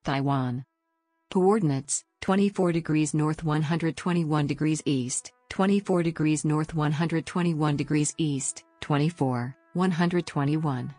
Taiwan. Coordinates: 24 degrees north 121 degrees east, 24 degrees north 121 degrees east, 24, 121.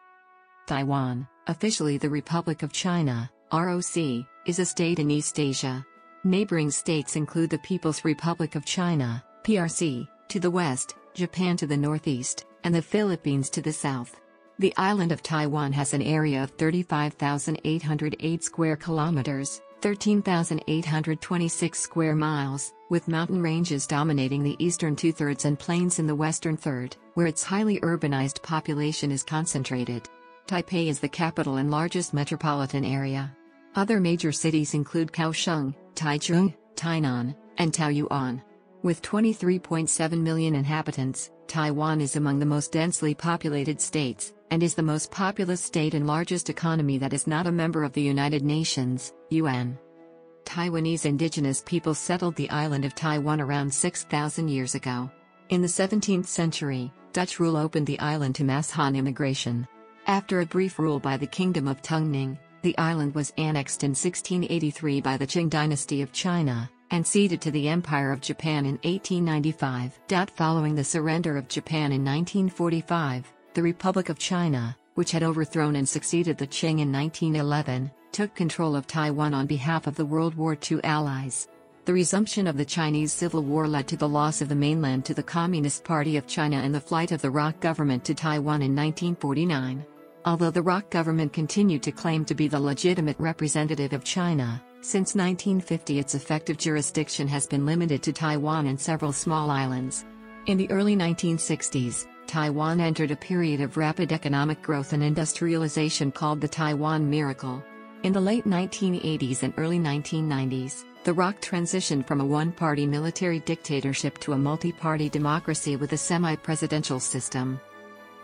Taiwan, officially the Republic of China, ROC, is a state in East Asia. Neighboring states include the People's Republic of China, PRC, to the west, Japan to the northeast, and the Philippines to the south. The island of Taiwan has an area of 35,808 square kilometers, 13,826 square miles, with mountain ranges dominating the eastern two-thirds and plains in the western third, where its highly urbanized population is concentrated. Taipei is the capital and largest metropolitan area. Other major cities include Kaohsiung, Taichung, Tainan, and Taoyuan. With 23.7 million inhabitants, Taiwan is among the most densely populated states, and is the most populous state and largest economy that is not a member of the United Nations, UN. Taiwanese indigenous people settled the island of Taiwan around 6,000 years ago. In the 17th century, Dutch rule opened the island to mass Han immigration. After a brief rule by the Kingdom of Tungning, the island was annexed in 1683 by the Qing dynasty of China, and ceded to the Empire of Japan in 1895. Following the surrender of Japan in 1945, the Republic of China, which had overthrown and succeeded the Qing in 1911, took control of Taiwan on behalf of the World War II allies. The resumption of the Chinese Civil War led to the loss of the mainland to the Communist Party of China and the flight of the ROC government to Taiwan in 1949. Although the ROC government continued to claim to be the legitimate representative of China, since 1950 its effective jurisdiction has been limited to Taiwan and several small islands. In the early 1960s, Taiwan entered a period of rapid economic growth and industrialization called the Taiwan Miracle. In the late 1980s and early 1990s, the ROC transitioned from a one-party military dictatorship to a multi-party democracy with a semi-presidential system.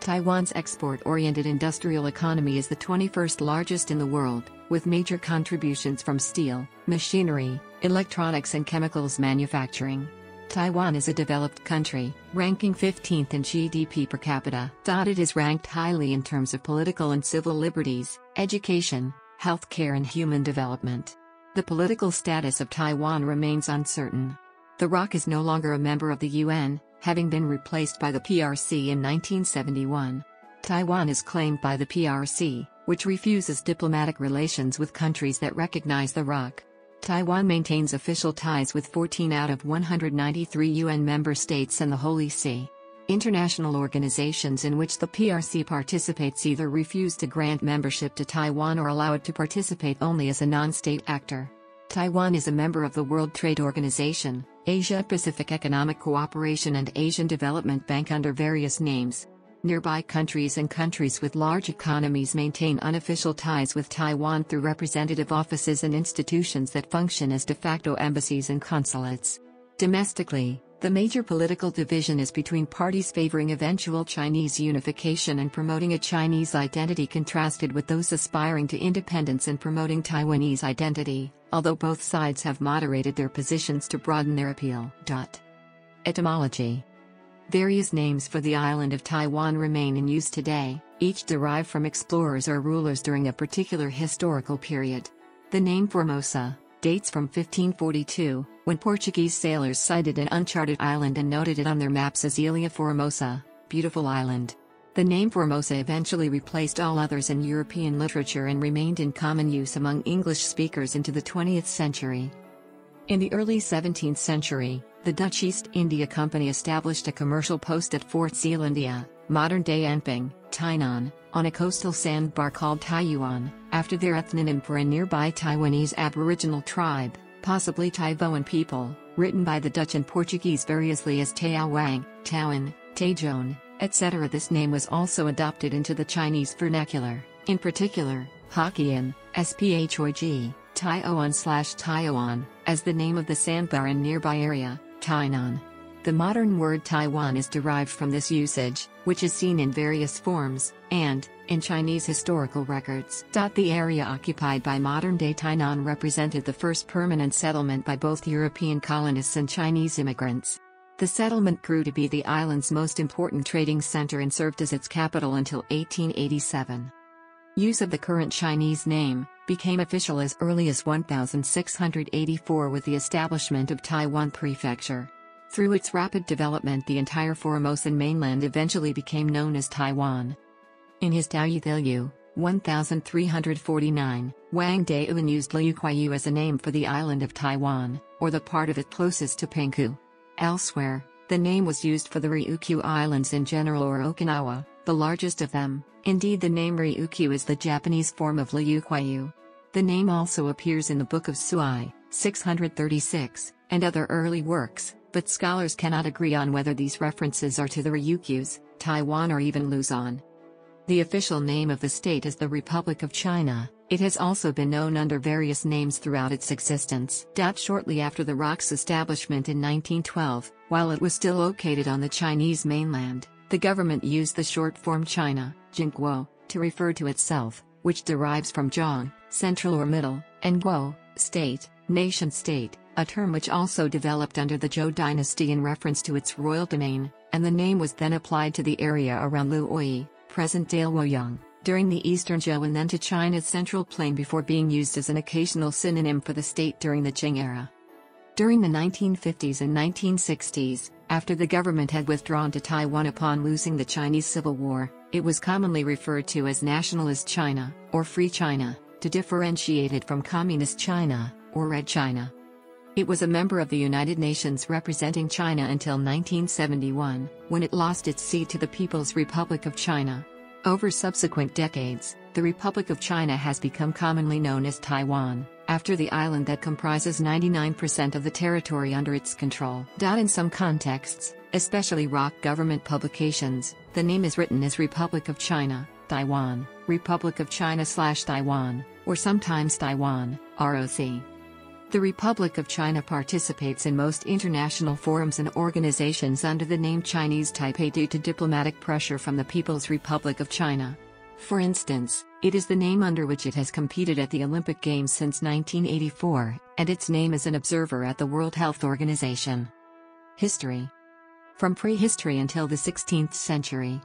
Taiwan's export-oriented industrial economy is the 21st largest in the world, with major contributions from steel, machinery, electronics and chemicals manufacturing. Taiwan is a developed country, ranking 15th in GDP per capita. It is ranked highly in terms of political and civil liberties, education, healthcare and human development. The political status of Taiwan remains uncertain. The ROC is no longer a member of the UN, having been replaced by the PRC in 1971. Taiwan is claimed by the PRC, which refuses diplomatic relations with countries that recognize the ROC. Taiwan maintains official ties with 14 out of 193 UN member states and the Holy See. International organizations in which the PRC participates either refuse to grant membership to Taiwan or allow it to participate only as a non-state actor. Taiwan is a member of the World Trade Organization, Asia-Pacific Economic Cooperation and Asian Development Bank under various names. Nearby countries and countries with large economies maintain unofficial ties with Taiwan through representative offices and institutions that function as de facto embassies and consulates. Domestically, the major political division is between parties favoring eventual Chinese unification and promoting a Chinese identity contrasted with those aspiring to independence and promoting Taiwanese identity, although both sides have moderated their positions to broaden their appeal. Etymology. Various names for the island of Taiwan remain in use today, each derived from explorers or rulers during a particular historical period. The name Formosa dates from 1542, when Portuguese sailors sighted an uncharted island and noted it on their maps as Ilha Formosa, beautiful island. The name Formosa eventually replaced all others in European literature and remained in common use among English speakers into the 20th century. In the early 17th century, the Dutch East India Company established a commercial post at Fort Zeelandia, modern-day Anping, Tainan, on a coastal sandbar called Taiyuan, after their ethnonym for a nearby Taiwanese aboriginal tribe, possibly Taivoan people, written by the Dutch and Portuguese variously as Taowang, Tawan, Tajon, etc. This name was also adopted into the Chinese vernacular, in particular, Hokkien, Shog, Taioan/Taiwan, as the name of the sandbar and nearby area, Tainan. The modern word Taiwan is derived from this usage, which is seen in various forms, and, in Chinese historical records. The area occupied by modern-day Tainan represented the first permanent settlement by both European colonists and Chinese immigrants. The settlement grew to be the island's most important trading center and served as its capital until 1887. Use of the current Chinese name became official as early as 1684 with the establishment of Taiwan Prefecture. Through its rapid development, the entire Formosan mainland eventually became known as Taiwan. In his Tao Thilyu, 1349, Wang Daoyuan used Liu Kuiyu as a name for the island of Taiwan, or the part of it closest to Penghu. Elsewhere, the name was used for the Ryukyu Islands in general or Okinawa, the largest of them. Indeed, the name Ryukyu is the Japanese form of Liu Kuiyu. The name also appears in the Book of Sui, 636, and other early works, but scholars cannot agree on whether these references are to the Ryukyus, Taiwan or even Luzon. The official name of the state is the Republic of China. It has also been known under various names throughout its existence. Shortly after the ROC's establishment in 1912, while it was still located on the Chinese mainland, the government used the short form China, Jingguo, to refer to itself, which derives from Zhong, central or middle, and Guo, state, nation-state, a term which also developed under the Zhou dynasty in reference to its royal domain, and the name was then applied to the area around Luoyi, present-day Luoyang, during the Eastern Zhou and then to China's central plain before being used as an occasional synonym for the state during the Qing era. During the 1950s and 1960s, after the government had withdrawn to Taiwan upon losing the Chinese Civil War, it was commonly referred to as Nationalist China, or Free China, to differentiate it from Communist China, or Red China. It was a member of the United Nations representing China until 1971, when it lost its seat to the People's Republic of China. Over subsequent decades, the Republic of China has become commonly known as Taiwan, after the island that comprises 99% of the territory under its control. In some contexts, especially ROC government publications, the name is written as Republic of China, Taiwan, Republic of China/Taiwan, or sometimes Taiwan, ROC. The Republic of China participates in most international forums and organizations under the name Chinese Taipei due to diplomatic pressure from the People's Republic of China. For instance, it is the name under which it has competed at the Olympic Games since 1984, and its name as an observer at the World Health Organization. History. From prehistory until the 16th century,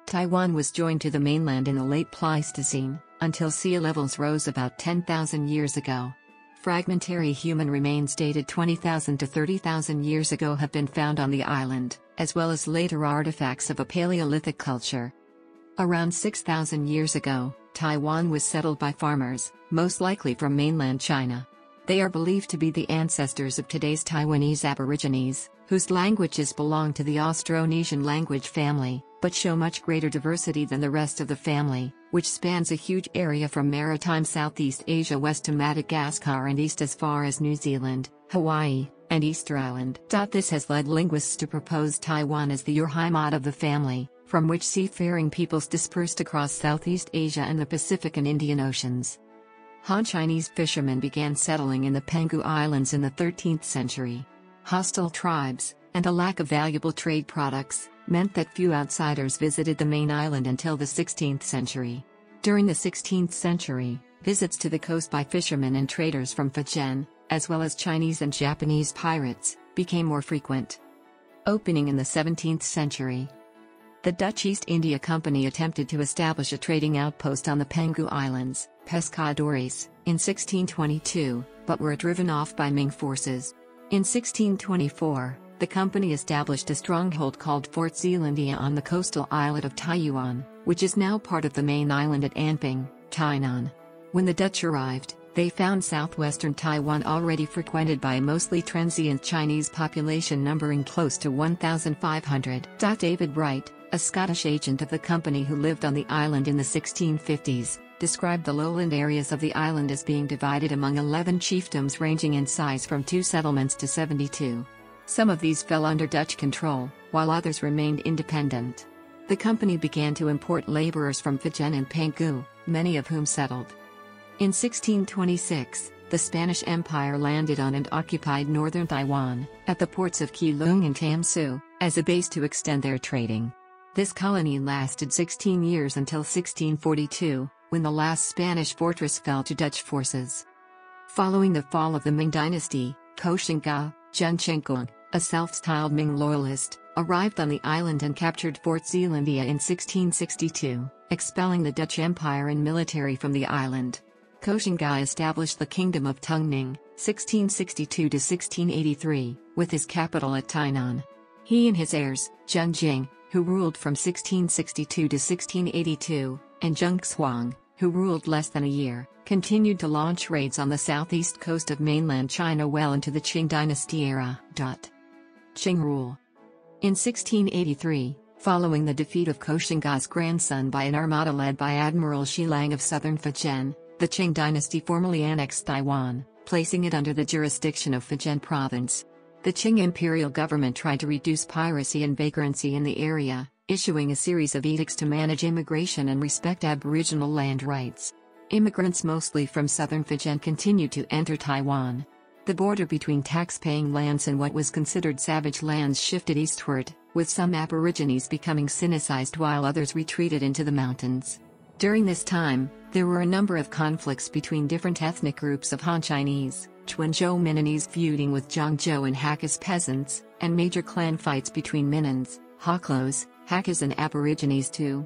Taiwan was joined to the mainland in the late Pleistocene, until sea levels rose about 10,000 years ago. Fragmentary human remains dated 20,000 to 30,000 years ago have been found on the island, as well as later artifacts of a Paleolithic culture. Around 6,000 years ago, Taiwan was settled by farmers, most likely from mainland China. They are believed to be the ancestors of today's Taiwanese Aborigines, whose languages belong to the Austronesian language family, but show much greater diversity than the rest of the family, which spans a huge area from maritime Southeast Asia west to Madagascar and east as far as New Zealand, Hawaii, and Easter Island. This has led linguists to propose Taiwan as the Urheimat of the family, from which seafaring peoples dispersed across Southeast Asia and the Pacific and Indian Oceans. Han Chinese fishermen began settling in the Penghu Islands in the 13th century. Hostile tribes, and a lack of valuable trade products, meant that few outsiders visited the main island until the 16th century. During the 16th century, visits to the coast by fishermen and traders from Fujian, as well as Chinese and Japanese pirates, became more frequent. Opening in the 17th century, the Dutch East India Company attempted to establish a trading outpost on the Penghu Islands, Pescadores, in 1622, but were driven off by Ming forces. In 1624, the company established a stronghold called Fort Zeelandia on the coastal islet of Taiyuan, which is now part of the main island at Anping, Tainan. When the Dutch arrived, they found southwestern Taiwan already frequented by a mostly transient Chinese population numbering close to 1,500. David Wright, a Scottish agent of the company who lived on the island in the 1650s, described the lowland areas of the island as being divided among 11 chiefdoms ranging in size from 2 settlements to 72. Some of these fell under Dutch control, while others remained independent. The company began to import laborers from Fujian and Penghu, many of whom settled. In 1626, the Spanish Empire landed on and occupied northern Taiwan, at the ports of Keelung and Tamsu, as a base to extend their trading. This colony lasted 16 years until 1642, when the last Spanish fortress fell to Dutch forces. Following the fall of the Ming dynasty, Koxinga, Zheng Qingkong, a self-styled Ming loyalist, arrived on the island and captured Fort Zeelandia in 1662, expelling the Dutch Empire and military from the island. Koxinga established the Kingdom of Tungning, 1662–1683, with his capital at Tainan. He and his heirs, Zheng Jing, who ruled from 1662 to 1682, and Zheng Xuang, who ruled less than a year, continued to launch raids on the southeast coast of mainland China well into the Qing dynasty era. Qing rule. In 1683, following the defeat of Koxinga's grandson by an armada led by Admiral Shi Lang of southern Fujian, the Qing dynasty formally annexed Taiwan, placing it under the jurisdiction of Fujian province. The Qing imperial government tried to reduce piracy and vagrancy in the area, issuing a series of edicts to manage immigration and respect Aboriginal land rights. Immigrants mostly from southern Fujian continued to enter Taiwan. The border between tax-paying lands and what was considered savage lands shifted eastward, with some Aborigines becoming Sinicized while others retreated into the mountains. During this time, there were a number of conflicts between different ethnic groups of Han Chinese, Quanzhou Minnanese feuding with Zhangzhou and Hakka peasants, and major clan fights between Minnans, Haklos, Hakkas and Aborigines too.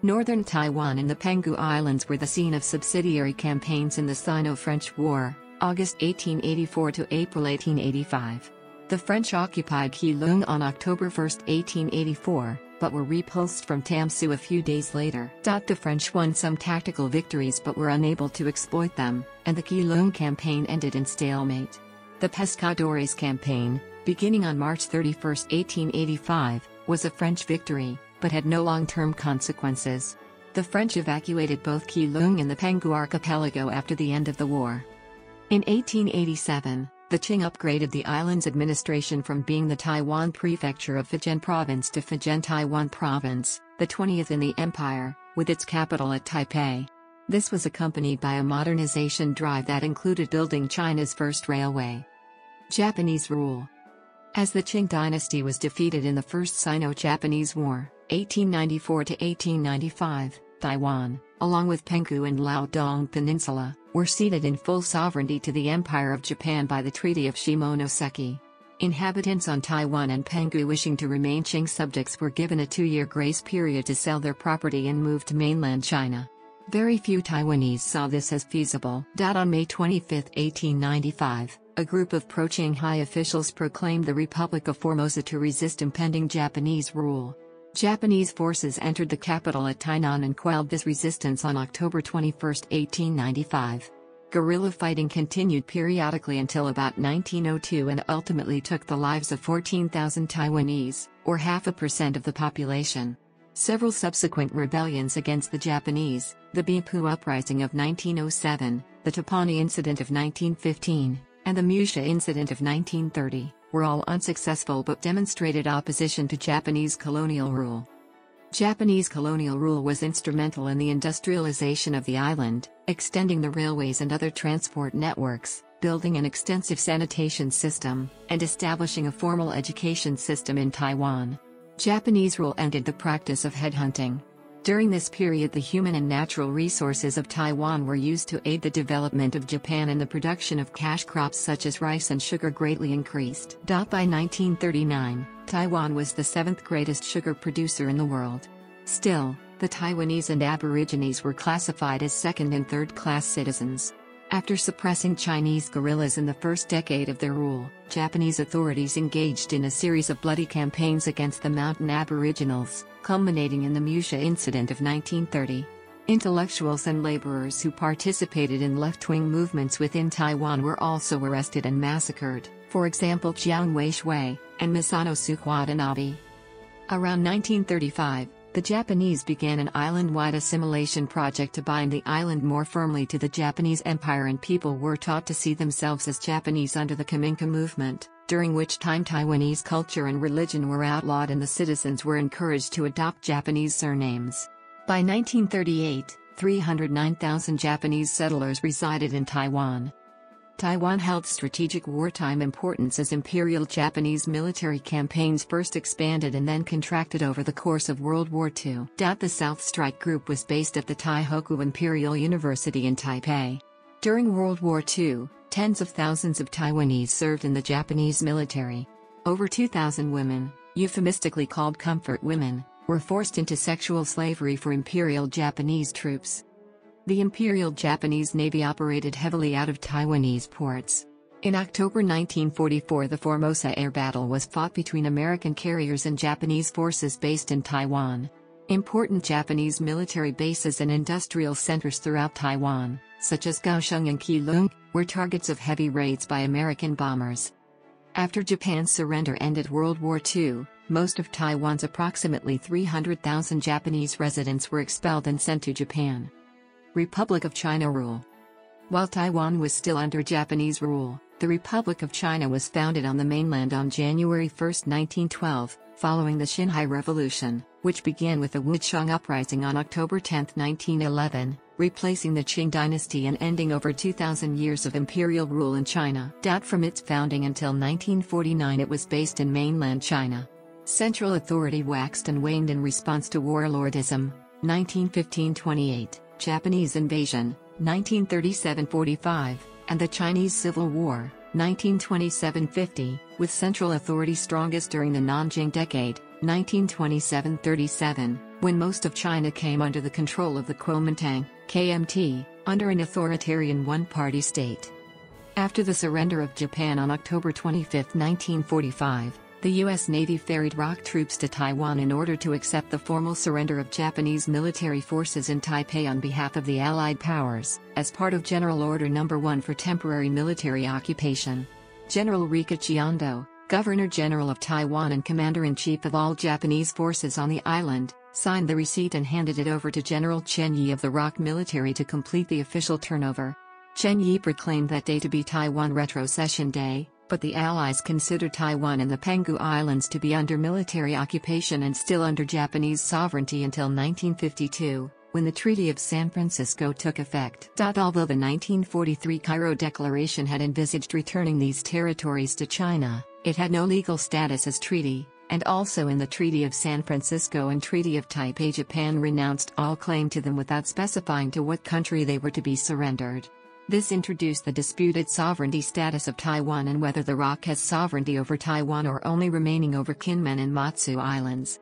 Northern Taiwan and the Penghu Islands were the scene of subsidiary campaigns in the Sino-French War, August 1884 to April 1885. The French occupied Keelung on October 1, 1884, but were repulsed from Tamsu a few days later. The French won some tactical victories but were unable to exploit them, and the Keelung campaign ended in stalemate. The Pescadores campaign, beginning on March 31, 1885, was a French victory, but had no long-term consequences. The French evacuated both Keelung and the Penghu archipelago after the end of the war. In 1887, the Qing upgraded the island's administration from being the Taiwan Prefecture of Fujian Province to Fujian Taiwan Province, the 20th in the empire, with its capital at Taipei. This was accompanied by a modernization drive that included building China's first railway. Japanese rule. As the Qing dynasty was defeated in the First Sino-Japanese War, 1894 to 1895, Taiwan, along with Penghu and Liaodong Peninsula, were ceded in full sovereignty to the Empire of Japan by the Treaty of Shimonoseki. Inhabitants on Taiwan and Penghu wishing to remain Qing subjects were given a 2-year grace period to sell their property and move to mainland China. Very few Taiwanese saw this as feasible. On May 25, 1895, a group of pro-Qinghai officials proclaimed the Republic of Formosa to resist impending Japanese rule. Japanese forces entered the capital at Tainan and quelled this resistance on October 21, 1895. Guerrilla fighting continued periodically until about 1902 and ultimately took the lives of 14,000 Taiwanese, or 0.5% of the population. Several subsequent rebellions against the Japanese, the Bipu Uprising of 1907, the Topani Incident of 1915, and the Musha Incident of 1930, were all unsuccessful but demonstrated opposition to Japanese colonial rule. Japanese colonial rule was instrumental in the industrialization of the island, extending the railways and other transport networks, building an extensive sanitation system, and establishing a formal education system in Taiwan. Japanese rule ended the practice of headhunting. During this period, the human and natural resources of Taiwan were used to aid the development of Japan, and the production of cash crops such as rice and sugar greatly increased. By 1939, Taiwan was the 7th greatest sugar producer in the world. Still, the Taiwanese and Aborigines were classified as second- and third-class citizens. After suppressing Chinese guerrillas in the first decade of their rule, Japanese authorities engaged in a series of bloody campaigns against the mountain aboriginals, culminating in the Musha Incident of 1930. Intellectuals and laborers who participated in left-wing movements within Taiwan were also arrested and massacred, for example Jiang Weishui and Misanosuke Watanabe. Around 1935, the Japanese began an island-wide assimilation project to bind the island more firmly to the Japanese Empire, and people were taught to see themselves as Japanese under the Kaminka movement, during which time Taiwanese culture and religion were outlawed and the citizens were encouraged to adopt Japanese surnames. By 1938, 309,000 Japanese settlers resided in Taiwan. Taiwan held strategic wartime importance as Imperial Japanese military campaigns first expanded and then contracted over the course of World War II. The South Strike Group was based at the Taihoku Imperial University in Taipei. During World War II, tens of thousands of Taiwanese served in the Japanese military. Over 2,000 women, euphemistically called comfort women, were forced into sexual slavery for Imperial Japanese troops. The Imperial Japanese Navy operated heavily out of Taiwanese ports. In October 1944, the Formosa air battle was fought between American carriers and Japanese forces based in Taiwan. Important Japanese military bases and industrial centers throughout Taiwan, such as Kaohsiung and Keelung, were targets of heavy raids by American bombers. After Japan's surrender ended World War II, most of Taiwan's approximately 300,000 Japanese residents were expelled and sent to Japan. Republic of China rule. While Taiwan was still under Japanese rule, the Republic of China was founded on the mainland on January 1, 1912, following the Xinhai Revolution, which began with the Wuchang Uprising on October 10, 1911, replacing the Qing dynasty and ending over 2,000 years of imperial rule in China. From its founding until 1949, it was based in mainland China. Central authority waxed and waned in response to warlordism, 1915-28, Japanese invasion, 1937-45, and the Chinese Civil War, 1927-50, with central authority strongest during the Nanjing Decade, 1927-37, when most of China came under the control of the Kuomintang, KMT, under an authoritarian one-party state. After the surrender of Japan on October 25, 1945, the U.S. Navy ferried ROC troops to Taiwan in order to accept the formal surrender of Japanese military forces in Taipei on behalf of the Allied powers, as part of General Order No. 1 for temporary military occupation. General Rika Chiondo, Governor-General of Taiwan and Commander-in-Chief of all Japanese forces on the island, signed the receipt and handed it over to General Chen Yi of the ROC military to complete the official turnover. Chen Yi proclaimed that day to be Taiwan Retrocession Day, but the Allies considered Taiwan and the Penghu Islands to be under military occupation and still under Japanese sovereignty until 1952, when the Treaty of San Francisco took effect. Although the 1943 Cairo Declaration had envisaged returning these territories to China, it had no legal status as treaty, and also in the Treaty of San Francisco and Treaty of Taipei, Japan renounced all claim to them without specifying to what country they were to be surrendered. This introduced the disputed sovereignty status of Taiwan and whether the ROC has sovereignty over Taiwan or only remaining over Kinmen and Matsu Islands.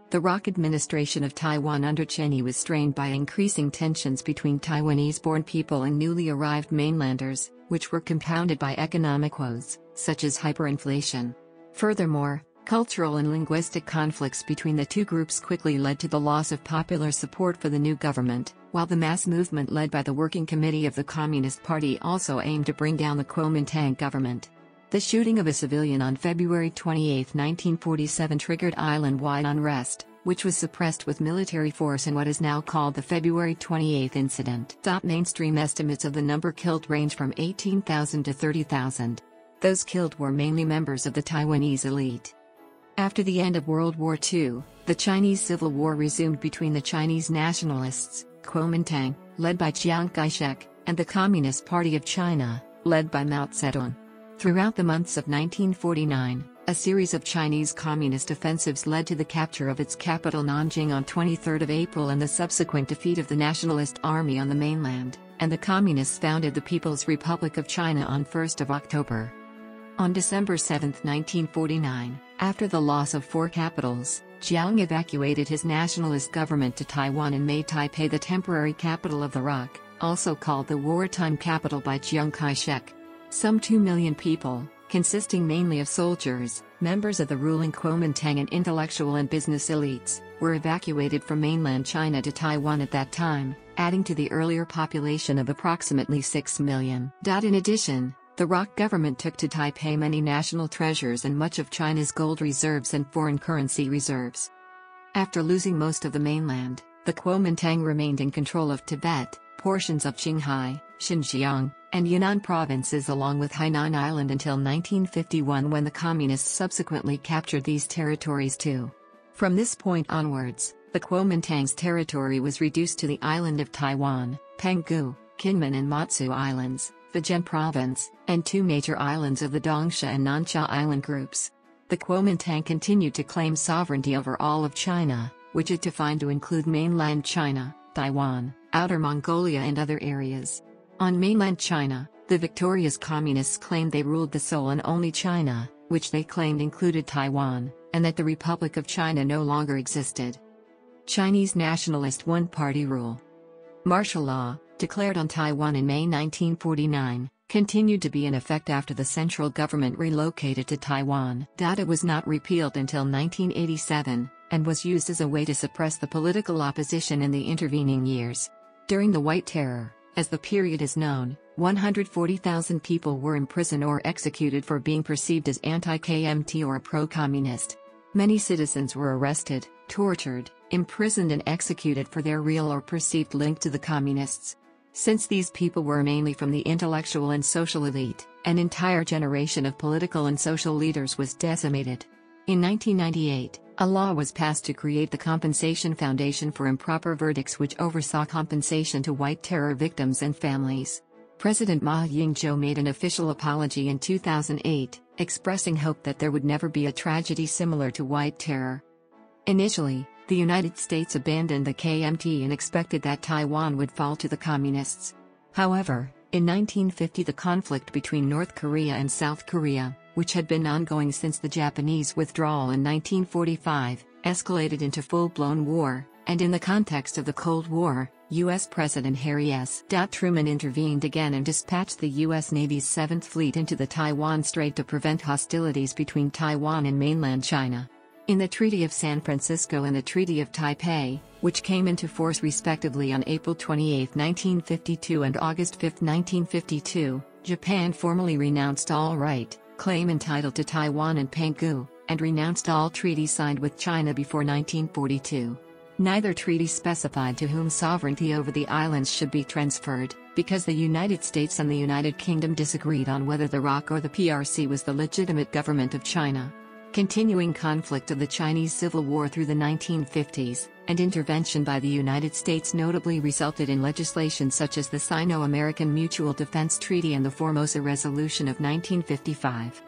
The ROC administration of Taiwan under Chen Yi was strained by increasing tensions between Taiwanese-born people and newly arrived mainlanders, which were compounded by economic woes, such as hyperinflation. Furthermore, cultural and linguistic conflicts between the two groups quickly led to the loss of popular support for the new government, while the mass movement led by the Working Committee of the Communist Party also aimed to bring down the Kuomintang government. The shooting of a civilian on February 28, 1947 triggered island-wide unrest, which was suppressed with military force in what is now called the February 28 incident. Mainstream estimates of the number killed range from 18,000 to 30,000. Those killed were mainly members of the Taiwanese elite. After the end of World War II, the Chinese Civil War resumed between the Chinese nationalists, Kuomintang, led by Chiang Kai-shek, and the Communist Party of China, led by Mao Zedong. Throughout the months of 1949, a series of Chinese communist offensives led to the capture of its capital Nanjing on 23 April and the subsequent defeat of the Nationalist Army on the mainland, and the Communists founded the People's Republic of China on 1 October. On December 7, 1949, after the loss of 4 capitals, Chiang evacuated his nationalist government to Taiwan and made Taipei the temporary capital of the ROC, also called the wartime capital by Chiang Kai-shek. Some 2 million people, consisting mainly of soldiers, members of the ruling Kuomintang and intellectual and business elites, were evacuated from mainland China to Taiwan at that time, adding to the earlier population of approximately 6 million. In addition, the ROC government took to Taipei many national treasures and much of China's gold reserves and foreign currency reserves. After losing most of the mainland, the Kuomintang remained in control of Tibet, portions of Qinghai, Xinjiang, and Yunnan provinces along with Hainan Island until 1951, when the Communists subsequently captured these territories too. From this point onwards, the Kuomintang's territory was reduced to the island of Taiwan, Penghu, Kinmen and Matsu Islands, Fujian Province, and 2 major islands of the Dongsha and Nansha Island groups. The Kuomintang continued to claim sovereignty over all of China, which it defined to include mainland China, Taiwan, Outer Mongolia and other areas. On mainland China, the victorious Communists claimed they ruled the sole and only China, which they claimed included Taiwan, and that the Republic of China no longer existed. Chinese nationalist one-party rule. Martial law, declared on Taiwan in May 1949, continued to be in effect after the central government relocated to Taiwan. It was not repealed until 1987, and was used as a way to suppress the political opposition in the intervening years. During the White Terror, as the period is known, 140,000 people were imprisoned or executed for being perceived as anti-KMT or pro-communist. Many citizens were arrested, tortured, imprisoned and executed for their real or perceived link to the communists. Since these people were mainly from the intellectual and social elite, an entire generation of political and social leaders was decimated. In 1998, a law was passed to create the Compensation Foundation for Improper Verdicts, which oversaw compensation to White Terror victims and families. President Ma Ying-jeou made an official apology in 2008, expressing hope that there would never be a tragedy similar to White Terror. Initially, the United States abandoned the KMT and expected that Taiwan would fall to the communists. However, in 1950 the conflict between North Korea and South Korea, which had been ongoing since the Japanese withdrawal in 1945, escalated into full-blown war, and in the context of the Cold War, U.S. President Harry S. Truman intervened again and dispatched the U.S. Navy's 7th Fleet into the Taiwan Strait to prevent hostilities between Taiwan and mainland China. In the Treaty of San Francisco and the Treaty of Taipei, which came into force respectively on April 28, 1952 and August 5, 1952, Japan formally renounced all right, claim and title to Taiwan and Penghu, and renounced all treaties signed with China before 1942. Neither treaty specified to whom sovereignty over the islands should be transferred, because the United States and the United Kingdom disagreed on whether the ROC or the PRC was the legitimate government of China. Continuing conflict of the Chinese Civil War through the 1950s, and intervention by the United States notably resulted in legislation such as the Sino-American Mutual Defense Treaty and the Formosa Resolution of 1955.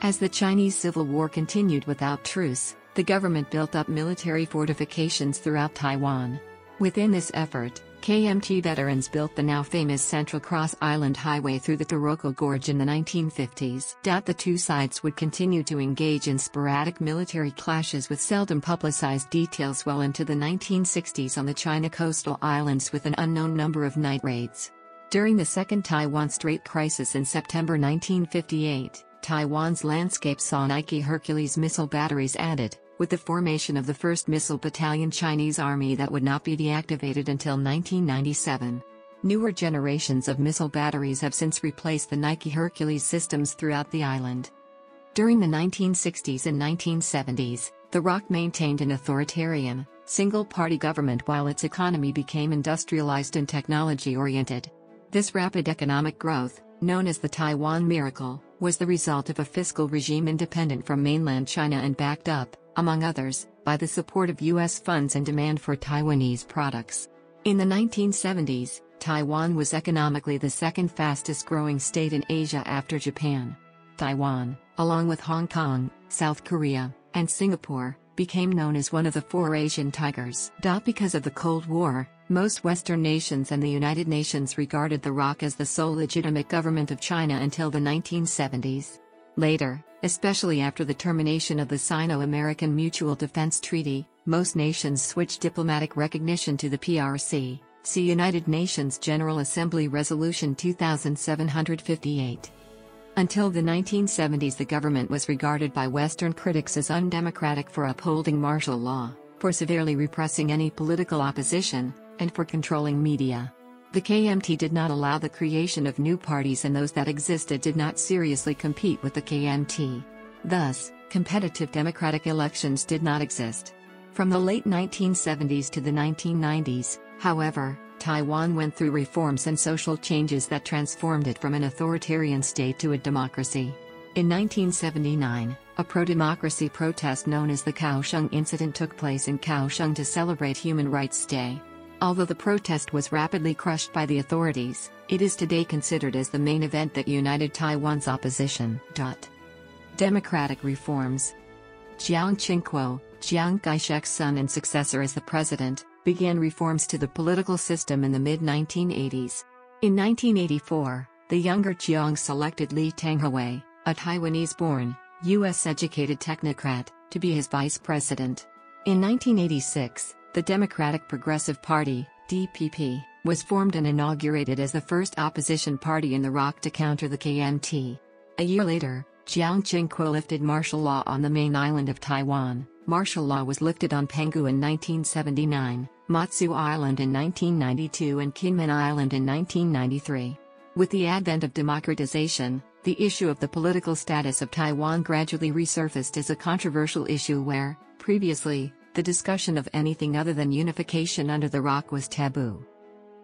As the Chinese Civil War continued without truce, the government built up military fortifications throughout Taiwan. Within this effort, KMT veterans built the now famous Central Cross Island Highway through the Taroko Gorge in the 1950s. The two sides would continue to engage in sporadic military clashes with seldom publicized details well into the 1960s on the China coastal islands with an unknown number of night raids. During the Second Taiwan Strait crisis in September 1958, Taiwan's landscape saw Nike Hercules missile batteries added, with the formation of the 1st Missile Battalion Chinese Army that would not be deactivated until 1997. Newer generations of missile batteries have since replaced the Nike Hercules systems throughout the island. During the 1960s and 1970s, the ROC maintained an authoritarian, single-party government while its economy became industrialized and technology-oriented. This rapid economic growth, known as the Taiwan Miracle, was the result of a fiscal regime independent from mainland China and backed up, among others, by the support of U.S. funds and demand for Taiwanese products. In the 1970s, Taiwan was economically the second fastest growing state in Asia after Japan. Taiwan, along with Hong Kong, South Korea, and Singapore, became known as one of the 4 Asian tigers. Because of the Cold War, most Western nations and the United Nations regarded the ROC as the sole legitimate government of China until the 1970s. Later, especially after the termination of the Sino-American Mutual Defense Treaty, most nations switched diplomatic recognition to the PRC. See United Nations General Assembly Resolution 2758. Until the 1970s, the government was regarded by Western critics as undemocratic for upholding martial law, for severely repressing any political opposition, and for controlling media. The KMT did not allow the creation of new parties, and those that existed did not seriously compete with the KMT. Thus, competitive democratic elections did not exist. From the late 1970s to the 1990s, however, Taiwan went through reforms and social changes that transformed it from an authoritarian state to a democracy. In 1979, a pro-democracy protest known as the Kaohsiung Incident took place in Kaohsiung to celebrate Human Rights Day. Although the protest was rapidly crushed by the authorities, it is today considered as the main event that united Taiwan's opposition. Democratic reforms. Jiang Qingguo, Chiang Kai-shek's son and successor as the president, began reforms to the political system in the mid-1980s. In 1984, the younger Chiang selected Lee Teng-hui, a Taiwanese-born, U.S.-educated technocrat, to be his vice president. In 1986, the Democratic Progressive Party, DPP, was formed and inaugurated as the first opposition party in the ROC to counter the KMT. A year later, Chiang Ching-kuo lifted martial law on the main island of Taiwan. Martial law was lifted on Penghu in 1979, Matsu Island in 1992 and Kinmen Island in 1993. With the advent of democratization, the issue of the political status of Taiwan gradually resurfaced as a controversial issue where, previously, the discussion of anything other than unification under the ROC was taboo.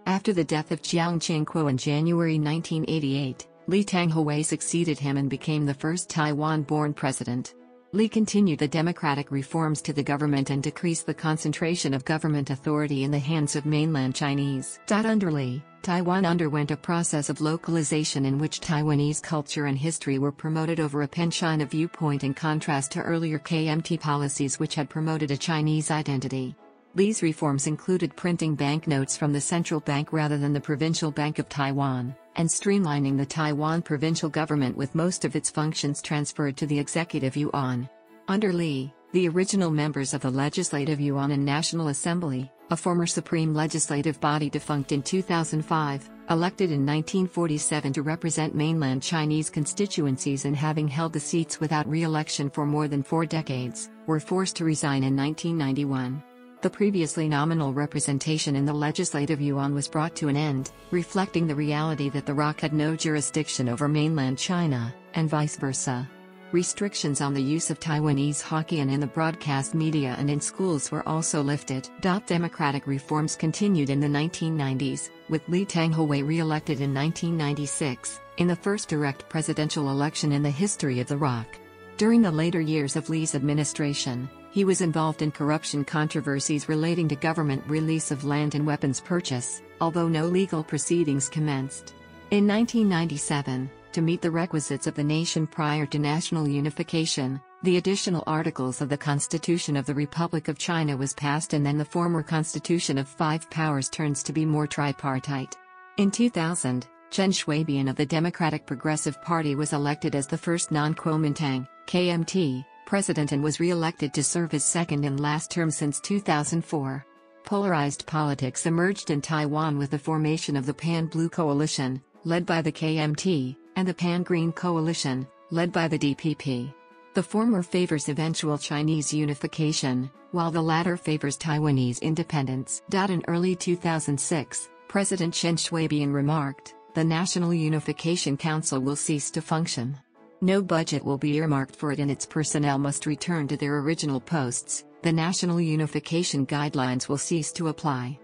After the death of Chiang Ching-kuo in January 1988, Lee Teng-hui succeeded him and became the first Taiwan-born president. Lee continued the democratic reforms to the government and decreased the concentration of government authority in the hands of mainland Chinese. Under Lee, Taiwan underwent a process of localization in which Taiwanese culture and history were promoted over a pan-China viewpoint in contrast to earlier KMT policies which had promoted a Chinese identity. Lee's reforms included printing banknotes from the central bank rather than the Provincial Bank of Taiwan, and streamlining the Taiwan provincial government with most of its functions transferred to the Executive Yuan. Under Lee, the original members of the Legislative Yuan and National Assembly, a former supreme legislative body defunct in 2005, elected in 1947 to represent mainland Chinese constituencies and having held the seats without re-election for more than 4 decades, were forced to resign in 1991. The previously nominal representation in the Legislative Yuan was brought to an end, reflecting the reality that the ROC had no jurisdiction over mainland China, and vice versa. Restrictions on the use of Taiwanese Hokkien in the broadcast media and in schools were also lifted. Democratic reforms continued in the 1990s, with Lee Teng-hui re-elected in 1996, in the first direct presidential election in the history of the ROC. During the later years of Lee's administration, he was involved in corruption controversies relating to government release of land and weapons purchase, although no legal proceedings commenced. In 1997, to meet the requisites of the nation prior to national unification, the additional articles of the Constitution of the Republic of China was passed and then the former Constitution of 5 powers turns to be more tripartite. In 2000, Chen Shui-bian of the Democratic Progressive Party was elected as the first non-Kuomintang, KMT, president and was re-elected to serve his second and last term since 2004. Polarized politics emerged in Taiwan with the formation of the Pan-Blue Coalition, led by the KMT, and the Pan-Green Coalition, led by the DPP. The former favors eventual Chinese unification, while the latter favors Taiwanese independence. In early 2006, President Chen Shui-bian remarked, "The National Unification Council will cease to function. No budget will be earmarked for it and its personnel must return to their original posts. The National Unification Guidelines will cease to apply."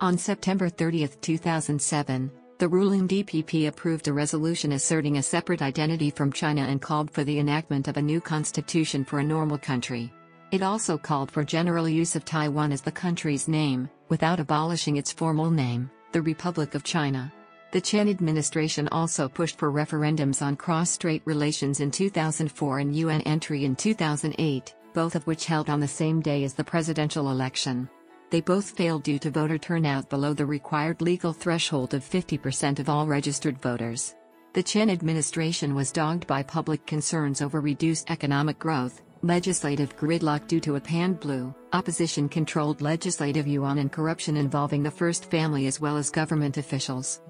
On September 30, 2007, the ruling DPP approved a resolution asserting a separate identity from China and called for the enactment of a new constitution for a normal country. It also called for general use of Taiwan as the country's name, without abolishing its formal name, the Republic of China. The Chen administration also pushed for referendums on cross-strait relations in 2004 and UN entry in 2008, both of which held on the same day as the presidential election. They both failed due to voter turnout below the required legal threshold of 50% of all registered voters. The Chen administration was dogged by public concerns over reduced economic growth, legislative gridlock due to a pan-blue, opposition-controlled Legislative Yuan and corruption involving the First Family as well as government officials.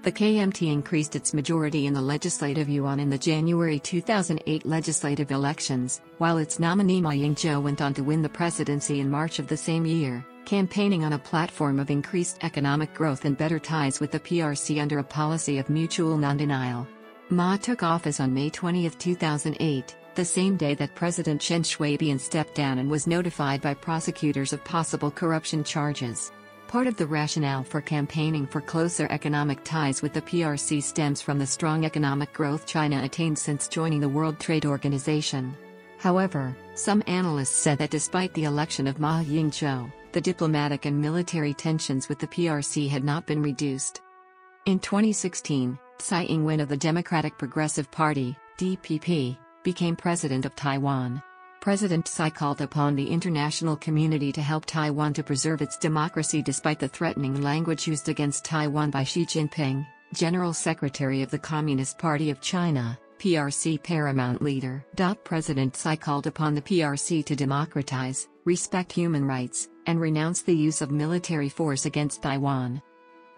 The KMT increased its majority in the Legislative Yuan in the January 2008 legislative elections, while its nominee Ma Ying-jeou went on to win the presidency in March of the same year, campaigning on a platform of increased economic growth and better ties with the PRC under a policy of mutual non-denial. Ma took office on May 20, 2008. The same day that President Chen Shui-bian stepped down and was notified by prosecutors of possible corruption charges. Part of the rationale for campaigning for closer economic ties with the PRC stems from the strong economic growth China attained since joining the World Trade Organization. However, some analysts said that despite the election of Ma Ying-jeou, the diplomatic and military tensions with the PRC had not been reduced. In 2016, Tsai Ing-wen of the Democratic Progressive Party, DPP, became president of Taiwan. President Tsai called upon the international community to help Taiwan to preserve its democracy despite the threatening language used against Taiwan by Xi Jinping, General Secretary of the Communist Party of China, PRC paramount leader. President Tsai called upon the PRC to democratize, respect human rights, and renounce the use of military force against Taiwan.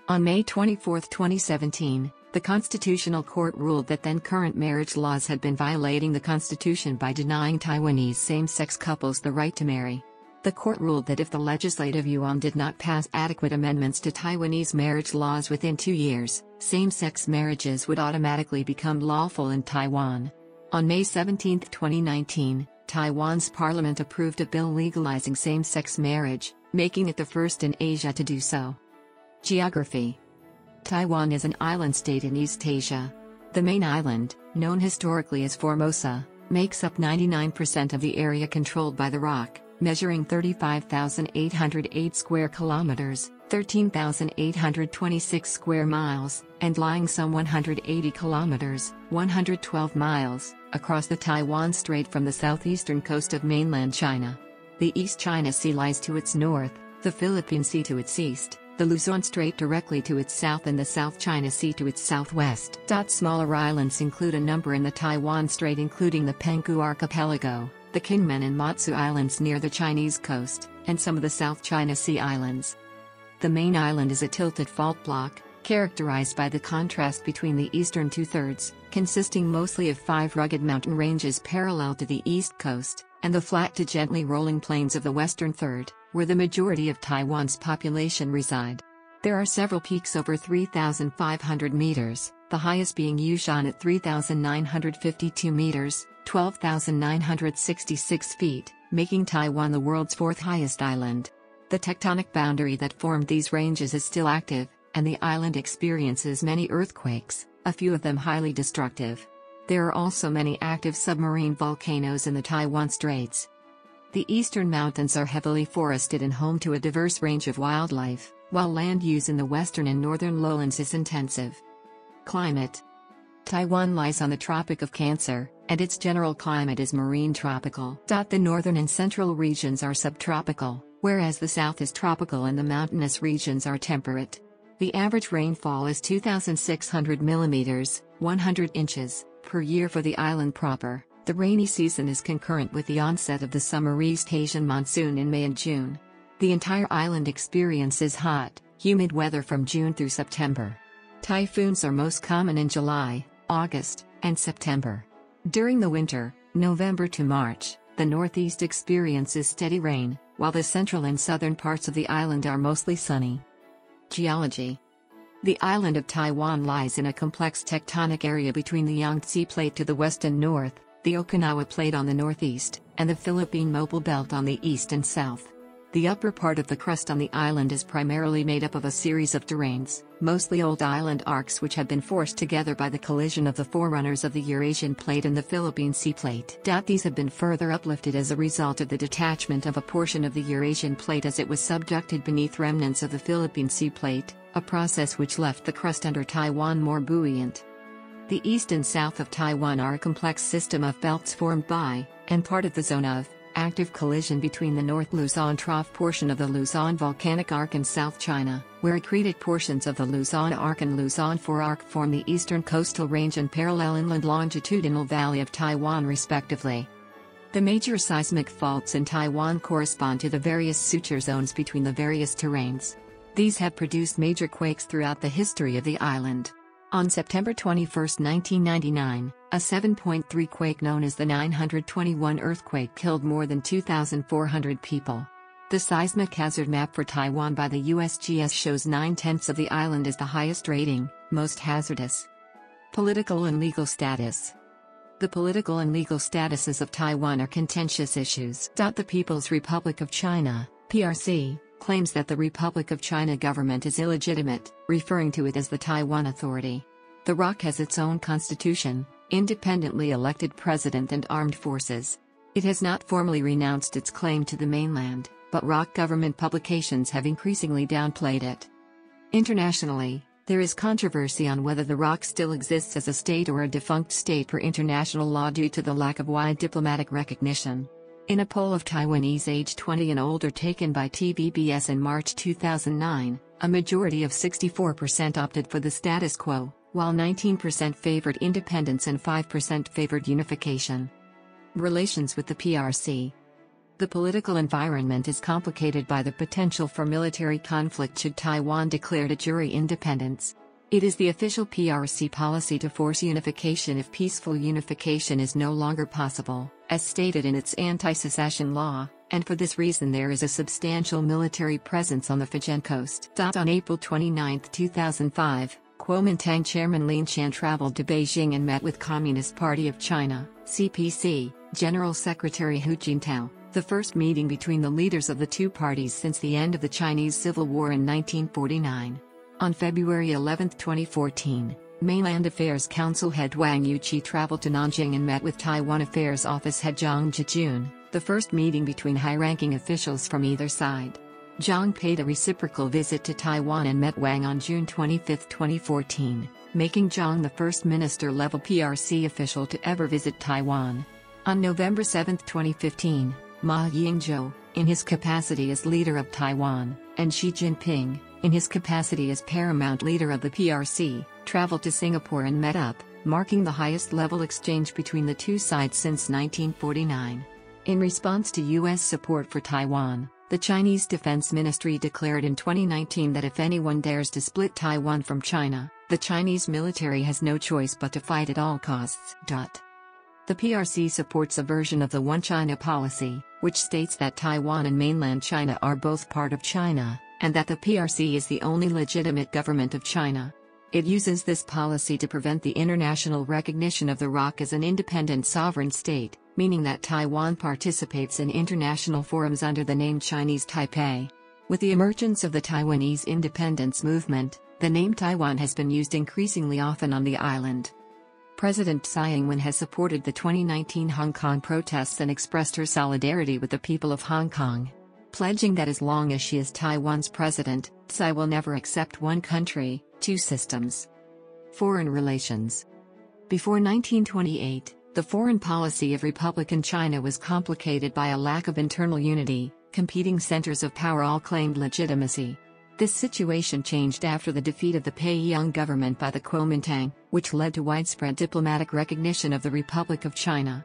On May 24, 2017, the Constitutional Court ruled that then-current marriage laws had been violating the Constitution by denying Taiwanese same-sex couples the right to marry. The court ruled that if the Legislative Yuan did not pass adequate amendments to Taiwanese marriage laws within 2 years, same-sex marriages would automatically become lawful in Taiwan. On May 17, 2019, Taiwan's parliament approved a bill legalizing same-sex marriage, making it the first in Asia to do so. Geography. Taiwan is an island state in East Asia. The main island, known historically as Formosa, makes up 99% of the area controlled by the ROC, measuring 35,808 square kilometers, 13,826 square miles, and lying some 180 kilometers, 112 miles, across the Taiwan Strait from the southeastern coast of mainland China. The East China Sea lies to its north, the Philippine Sea to its east, the Luzon Strait directly to its south, and the South China Sea to its southwest. Smaller islands include a number in the Taiwan Strait, including the Penghu Archipelago, the Kinmen and Matsu Islands near the Chinese coast, and some of the South China Sea islands. The main island is a tilted fault block, characterized by the contrast between the eastern two-thirds, consisting mostly of 5 rugged mountain ranges parallel to the east coast, and the flat to gently rolling plains of the western third, where the majority of Taiwan's population reside. There are several peaks over 3,500 meters, the highest being Yushan at 3,952 meters, 12,966 feet, making Taiwan the world's 4th highest island. The tectonic boundary that formed these ranges is still active, and the island experiences many earthquakes, a few of them highly destructive. There are also many active submarine volcanoes in the Taiwan Straits. The eastern mountains are heavily forested and home to a diverse range of wildlife, while land use in the western and northern lowlands is intensive. Climate. Taiwan lies on the Tropic of Cancer, and its general climate is marine tropical. The northern and central regions are subtropical, whereas the south is tropical and the mountainous regions are temperate. The average rainfall is 2,600 millimeters, 100 inches, per year for the island proper. The rainy season is concurrent with the onset of the summer East Asian monsoon in May and June. The entire island experiences hot, humid weather from June through September. Typhoons are most common in July, August, and September. During the winter, November to March, the northeast experiences steady rain, while the central and southern parts of the island are mostly sunny. Geology. The island of Taiwan lies in a complex tectonic area between the Yangtze Plate to the west and north, the Okinawa Plate on the northeast, and the Philippine Mobile Belt on the east and south. The upper part of the crust on the island is primarily made up of a series of terrains, mostly old island arcs which have been forced together by the collision of the forerunners of the Eurasian Plate and the Philippine Sea Plate. These have been further uplifted as a result of the detachment of a portion of the Eurasian Plate as it was subducted beneath remnants of the Philippine Sea Plate, a process which left the crust under Taiwan more buoyant. The east and south of Taiwan are a complex system of belts formed by, and part of the zone of, active collision between the North Luzon Trough portion of the Luzon Volcanic Arc and South China, where accreted portions of the Luzon Arc and Luzon Forearc form the eastern coastal range and parallel inland longitudinal valley of Taiwan respectively. The major seismic faults in Taiwan correspond to the various suture zones between the various terrains. These have produced major quakes throughout the history of the island. On September 21, 1999, a 7.3 quake known as the 921 earthquake killed more than 2,400 people. The seismic hazard map for Taiwan by the USGS shows 9/10 of the island as the highest rating, most hazardous. Political and legal status. The political and legal statuses of Taiwan are contentious issues. The People's Republic of China, PRC, claims that the Republic of China government is illegitimate, referring to it as the Taiwan Authority. The ROC has its own constitution, independently elected president and armed forces. It has not formally renounced its claim to the mainland, but ROC government publications have increasingly downplayed it. Internationally, there is controversy on whether the ROC still exists as a state or a defunct state per international law due to the lack of wide diplomatic recognition. In a poll of Taiwanese aged 20 and older taken by TVBS in March 2009, a majority of 64% opted for the status quo, while 19% favored independence and 5% favored unification. Relations with the PRC. The political environment is complicated by the potential for military conflict should Taiwan declare de jure independence. It is the official PRC policy to force unification if peaceful unification is no longer possible, as stated in its anti-secession law, and for this reason there is a substantial military presence on the Fujian coast. On April 29, 2005, Kuomintang Chairman Lin Shan traveled to Beijing and met with Communist Party of China, CPC, General Secretary Hu Jintao, the first meeting between the leaders of the two parties since the end of the Chinese Civil War in 1949. On February 11, 2014, Mainland Affairs Council head Wang Yuqi traveled to Nanjing and met with Taiwan Affairs Office head Zhang Jijun, the first meeting between high-ranking officials from either side. Zhang paid a reciprocal visit to Taiwan and met Wang on June 25, 2014, making Zhang the first minister-level PRC official to ever visit Taiwan. On November 7, 2015, Ma Ying-jeou, in his capacity as leader of Taiwan, and Xi Jinping, in his capacity as paramount leader of the PRC, traveled to Singapore and met up, marking the highest-level exchange between the two sides since 1949. In response to U.S. support for Taiwan, the Chinese Defense Ministry declared in 2019 that if anyone dares to split Taiwan from China, the Chinese military has no choice but to fight at all costs. The PRC supports a version of the One China policy, which states that Taiwan and mainland China are both part of China, and that the PRC is the only legitimate government of China. It uses this policy to prevent the international recognition of the ROC as an independent sovereign state, meaning that Taiwan participates in international forums under the name Chinese Taipei. With the emergence of the Taiwanese independence movement, the name Taiwan has been used increasingly often on the island. President Tsai Ing-wen has supported the 2019 Hong Kong protests and expressed her solidarity with the people of Hong Kong, pledging that as long as she is Taiwan's president, Tsai will never accept one country, two systems. Foreign relations. Before 1928, the foreign policy of Republican China was complicated by a lack of internal unity. Competing centers of power all claimed legitimacy. This situation changed after the defeat of the Peiyang government by the Kuomintang, which led to widespread diplomatic recognition of the Republic of China.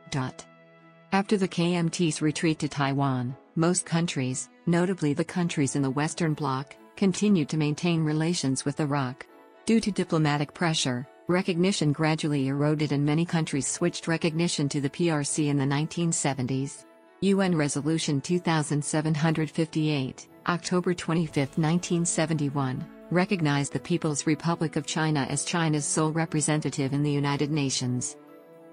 After the KMT's retreat to Taiwan, most countries, notably the countries in the Western Bloc, continued to maintain relations with the ROC. Due to diplomatic pressure, recognition gradually eroded and many countries switched recognition to the PRC in the 1970s. UN Resolution 2758, October 25, 1971, recognized the People's Republic of China as China's sole representative in the United Nations.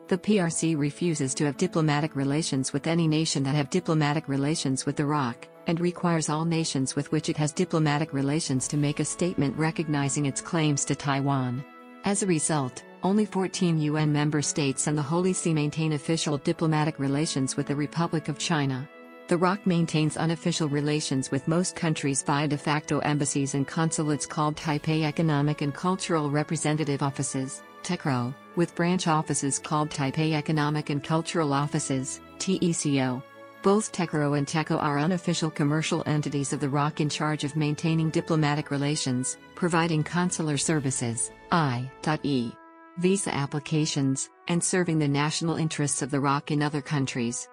The PRC refuses to have diplomatic relations with any nation that have diplomatic relations with the ROC, and requires all nations with which it has diplomatic relations to make a statement recognizing its claims to Taiwan. As a result, only 14 UN member states and the Holy See maintain official diplomatic relations with the Republic of China. The ROC maintains unofficial relations with most countries via de facto embassies and consulates called Taipei Economic and Cultural Representative Offices, TECRO, with branch offices called Taipei Economic and Cultural Offices, TECO. Both TECRO and TECO are unofficial commercial entities of the ROC in charge of maintaining diplomatic relations, providing consular services, i.e. visa applications, and serving the national interests of the ROC in other countries.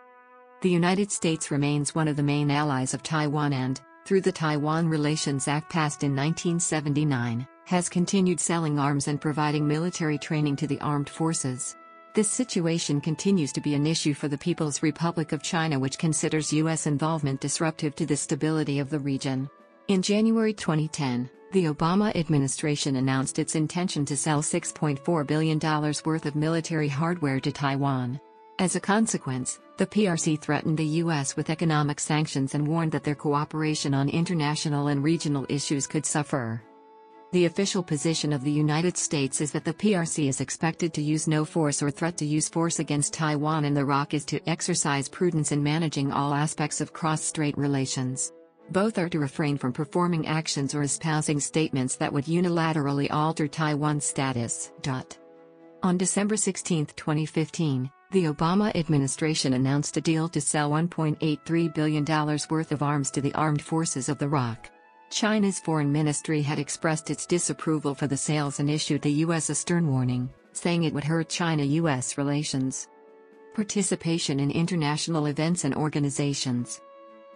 The United States remains one of the main allies of Taiwan and, through the Taiwan Relations Act passed in 1979, has continued selling arms and providing military training to the armed forces. This situation continues to be an issue for the People's Republic of China, which considers U.S. involvement disruptive to the stability of the region. In January 2010, the Obama administration announced its intention to sell $6.4 billion worth of military hardware to Taiwan. As a consequence, the PRC threatened the U.S. with economic sanctions and warned that their cooperation on international and regional issues could suffer. The official position of the United States is that the PRC is expected to use no force or threat to use force against Taiwan, and the ROC is to exercise prudence in managing all aspects of cross-strait relations. Both are to refrain from performing actions or espousing statements that would unilaterally alter Taiwan's status. On December 16, 2015, the Obama administration announced a deal to sell $1.83 billion worth of arms to the armed forces of the ROC. China's foreign ministry had expressed its disapproval for the sales and issued the U.S. a stern warning, saying it would hurt China-U.S. relations. Participation in international events and organizations.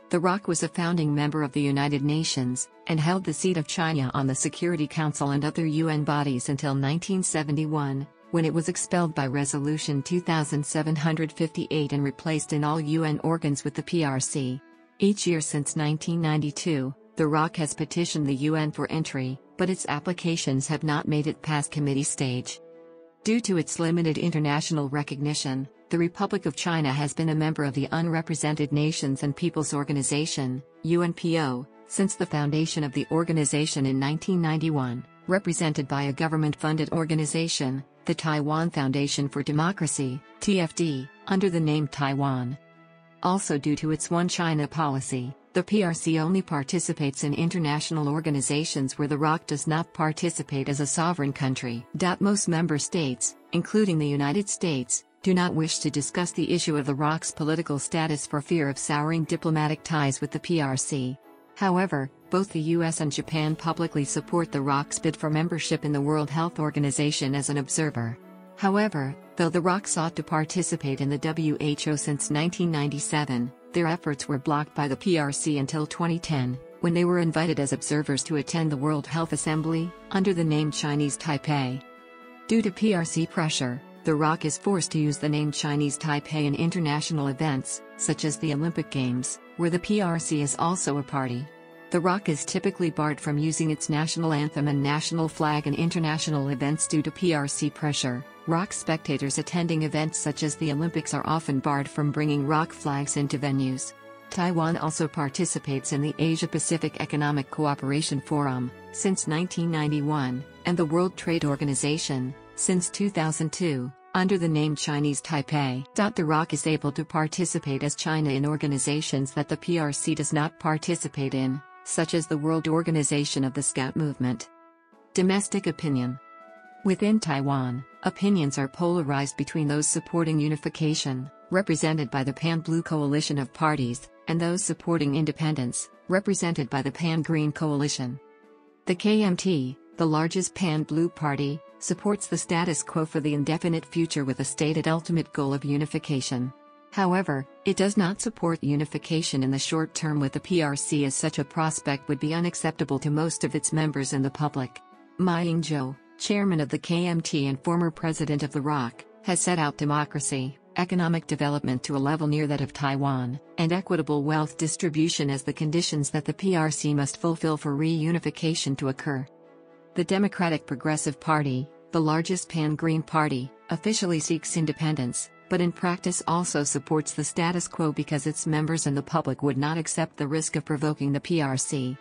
The ROC was a founding member of the United Nations, and held the seat of China on the Security Council and other UN bodies until 1971, when it was expelled by Resolution 2758 and replaced in all UN organs with the PRC. Each year since 1992, the ROC has petitioned the UN for entry, but its applications have not made it past committee stage. Due to its limited international recognition, the Republic of China has been a member of the Unrepresented Nations and Peoples Organization, UNPO, since the foundation of the organization in 1991, represented by a government-funded organization, the Taiwan Foundation for Democracy, TFD, under the name Taiwan. Also due to its One China policy, the PRC only participates in international organizations where the ROC does not participate as a sovereign country. Most member states, including the United States, do not wish to discuss the issue of the ROC's political status for fear of souring diplomatic ties with the PRC. However, both the US and Japan publicly support the ROC's bid for membership in the World Health Organization as an observer. However, though the ROC sought to participate in the WHO since 1997, their efforts were blocked by the PRC until 2010, when they were invited as observers to attend the World Health Assembly, under the name Chinese Taipei. Due to PRC pressure, the ROC is forced to use the name Chinese Taipei in international events, such as the Olympic Games, where the PRC is also a party. The ROC is typically barred from using its national anthem and national flag in international events due to PRC pressure. ROC spectators attending events such as the Olympics are often barred from bringing ROC flags into venues. Taiwan also participates in the Asia-Pacific Economic Cooperation Forum, since 1991, and the World Trade Organization, since 2002, under the name Chinese Taipei. The ROC is able to participate as China in organizations that the PRC does not participate in, such as the World Organization of the Scout Movement. Domestic opinion. Within Taiwan, opinions are polarized between those supporting unification, represented by the Pan-Blue Coalition of Parties, and those supporting independence, represented by the Pan-Green Coalition. The KMT, the largest Pan-Blue party, supports the status quo for the indefinite future with a stated ultimate goal of unification. However, it does not support unification in the short term with the PRC, as such a prospect would be unacceptable to most of its members and the public. Ma Ying-jeou, chairman of the KMT and former president of the ROC, has set out democracy, economic development to a level near that of Taiwan, and equitable wealth distribution as the conditions that the PRC must fulfill for reunification to occur. The Democratic Progressive Party, the largest Pan-Green party, officially seeks independence, but in practice also supports the status quo because its members and the public would not accept the risk of provoking the PRC.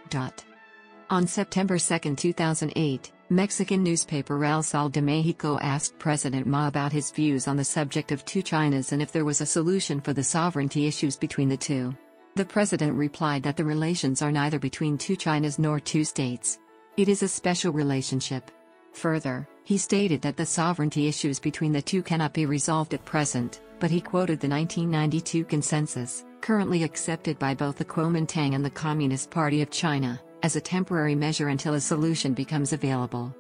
On September 2, 2008, Mexican newspaper El Sol de Mexico asked President Ma about his views on the subject of two Chinas and if there was a solution for the sovereignty issues between the two. The president replied that the relations are neither between two Chinas nor two states. It is a special relationship. Further, he stated that the sovereignty issues between the two cannot be resolved at present, but he quoted the 1992 consensus, currently accepted by both the Kuomintang and the Communist Party of China, as a temporary measure until a solution becomes available.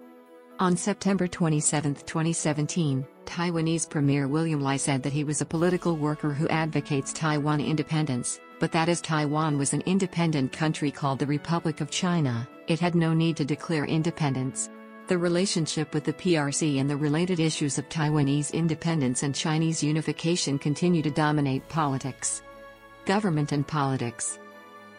On September 27, 2017, Taiwanese Premier William Lai said that he was a political worker who advocates Taiwan independence, but that as Taiwan was an independent country called the Republic of China, it had no need to declare independence. The relationship with the PRC and the related issues of Taiwanese independence and Chinese unification continue to dominate politics. Government and politics.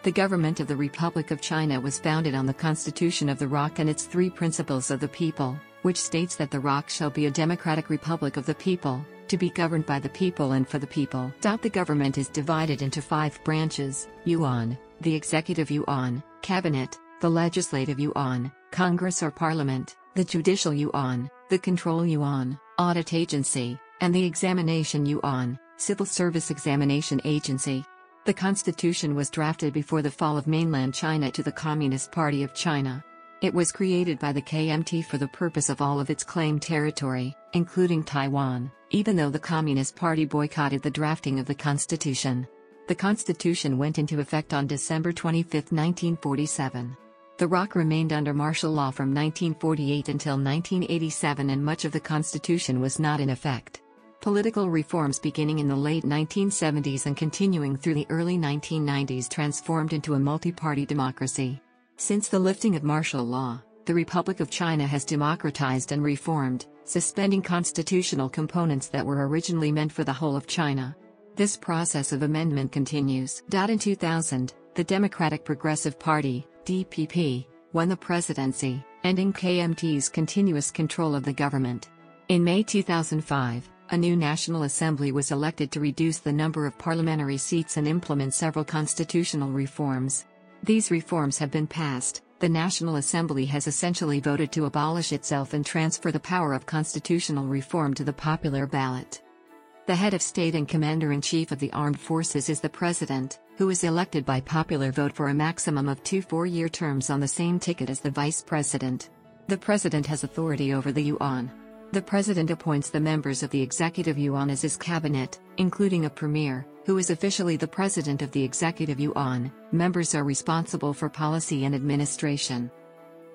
The government of the Republic of China was founded on the Constitution of the ROC and its three principles of the people, which states that the ROC shall be a democratic republic of the people, to be governed by the people and for the people. The government is divided into 5 branches: Yuan, the executive Yuan, cabinet, the legislative Yuan, Congress or Parliament, the judicial Yuan, the control Yuan, audit agency, and the examination Yuan, civil service examination agency. The constitution was drafted before the fall of mainland China to the Communist Party of China. It was created by the KMT for the purpose of all of its claimed territory, including Taiwan, even though the Communist Party boycotted the drafting of the constitution. The constitution went into effect on December 25, 1947. The ROC remained under martial law from 1948 until 1987, and much of the constitution was not in effect. Political reforms beginning in the late 1970s and continuing through the early 1990s transformed into a multi-party democracy. Since the lifting of martial law, the Republic of China has democratized and reformed, suspending constitutional components that were originally meant for the whole of China. This process of amendment continues. In 2000, the Democratic Progressive Party, DPP, won the presidency, ending KMT's continuous control of the government. In May 2005, a new National Assembly was elected to reduce the number of parliamentary seats and implement several constitutional reforms. These reforms have been passed. The National Assembly has essentially voted to abolish itself and transfer the power of constitutional reform to the popular ballot. The head of state and commander-in-chief of the armed forces is the president, who is elected by popular vote for a maximum of 2 four-year terms on the same ticket as the vice president. The president has authority over the yuan. The president appoints the members of the executive yuan as his cabinet, including a premier, who is officially the president of the executive yuan. Members are responsible for policy and administration.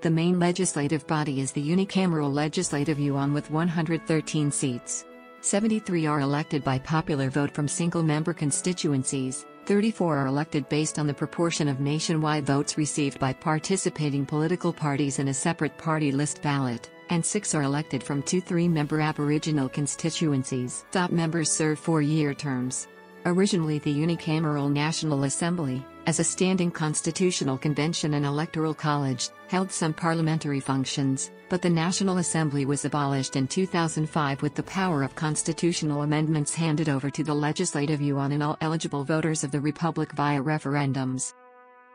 The main legislative body is the unicameral legislative yuan with 113 seats. 73 are elected by popular vote from single-member constituencies, 34 are elected based on the proportion of nationwide votes received by participating political parties in a separate party list ballot, and 6 are elected from 2 three-member Aboriginal constituencies. Members serve 4-year terms. Originally the unicameral National Assembly, as a standing constitutional convention and electoral college, held some parliamentary functions, but the National Assembly was abolished in 2005 with the power of constitutional amendments handed over to the legislative yuan and all eligible voters of the republic via referendums.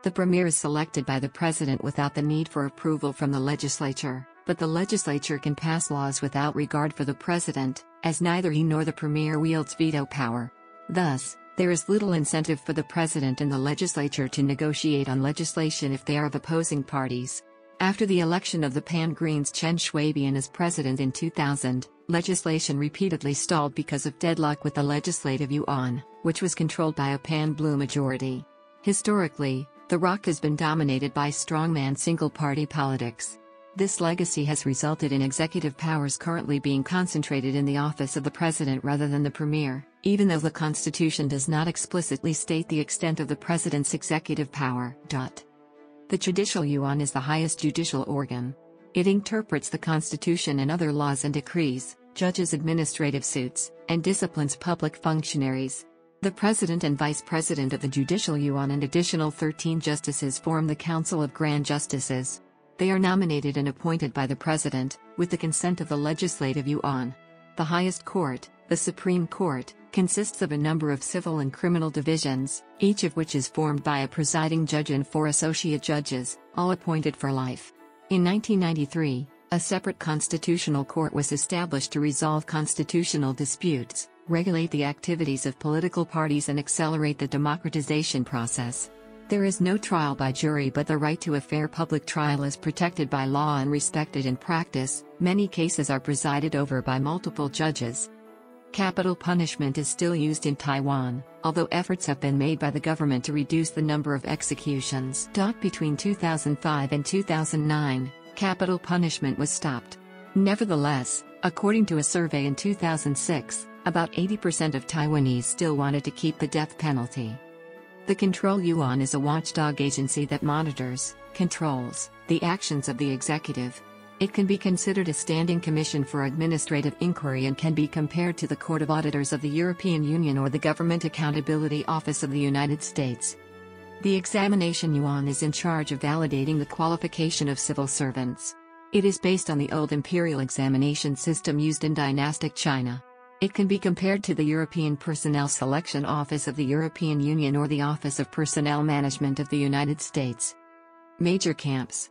The premier is selected by the president without the need for approval from the legislature, but the legislature can pass laws without regard for the president, as neither he nor the premier wields veto power. Thus, there is little incentive for the president and the legislature to negotiate on legislation if they are of opposing parties. After the election of the Pan-Greens Chen Shui-bian as president in 2000, legislation repeatedly stalled because of deadlock with the legislative yuan, which was controlled by a Pan-Blue majority. Historically, the ROC has been dominated by strongman single-party politics. This legacy has resulted in executive powers currently being concentrated in the office of the president rather than the premier, even though the constitution does not explicitly state the extent of the president's executive power. The judicial yuan is the highest judicial organ. It interprets the constitution and other laws and decrees, judges administrative suits, and disciplines public functionaries. The president and vice president of the judicial yuan and additional 13 justices form the Council of Grand Justices. They are nominated and appointed by the president, with the consent of the legislative yuan. The highest court, the Supreme Court, consists of a number of civil and criminal divisions, each of which is formed by a presiding judge and 4 associate judges, all appointed for life. In 1993, a separate constitutional court was established to resolve constitutional disputes, regulate the activities of political parties and accelerate the democratization process. There is no trial by jury, but the right to a fair public trial is protected by law and respected in practice. Many cases are presided over by multiple judges. Capital punishment is still used in Taiwan, although efforts have been made by the government to reduce the number of executions. Between 2005 and 2009, capital punishment was stopped. Nevertheless, according to a survey in 2006, about 80% of Taiwanese still wanted to keep the death penalty. The Control Yuan is a watchdog agency that monitors, controls, the actions of the executive. It can be considered a standing commission for administrative inquiry and can be compared to the Court of Auditors of the European Union or the Government Accountability Office of the United States. The examination yuan is in charge of validating the qualification of civil servants. It is based on the old imperial examination system used in dynastic China. It can be compared to the European Personnel Selection Office of the European Union or the Office of Personnel Management of the United States. Major camps.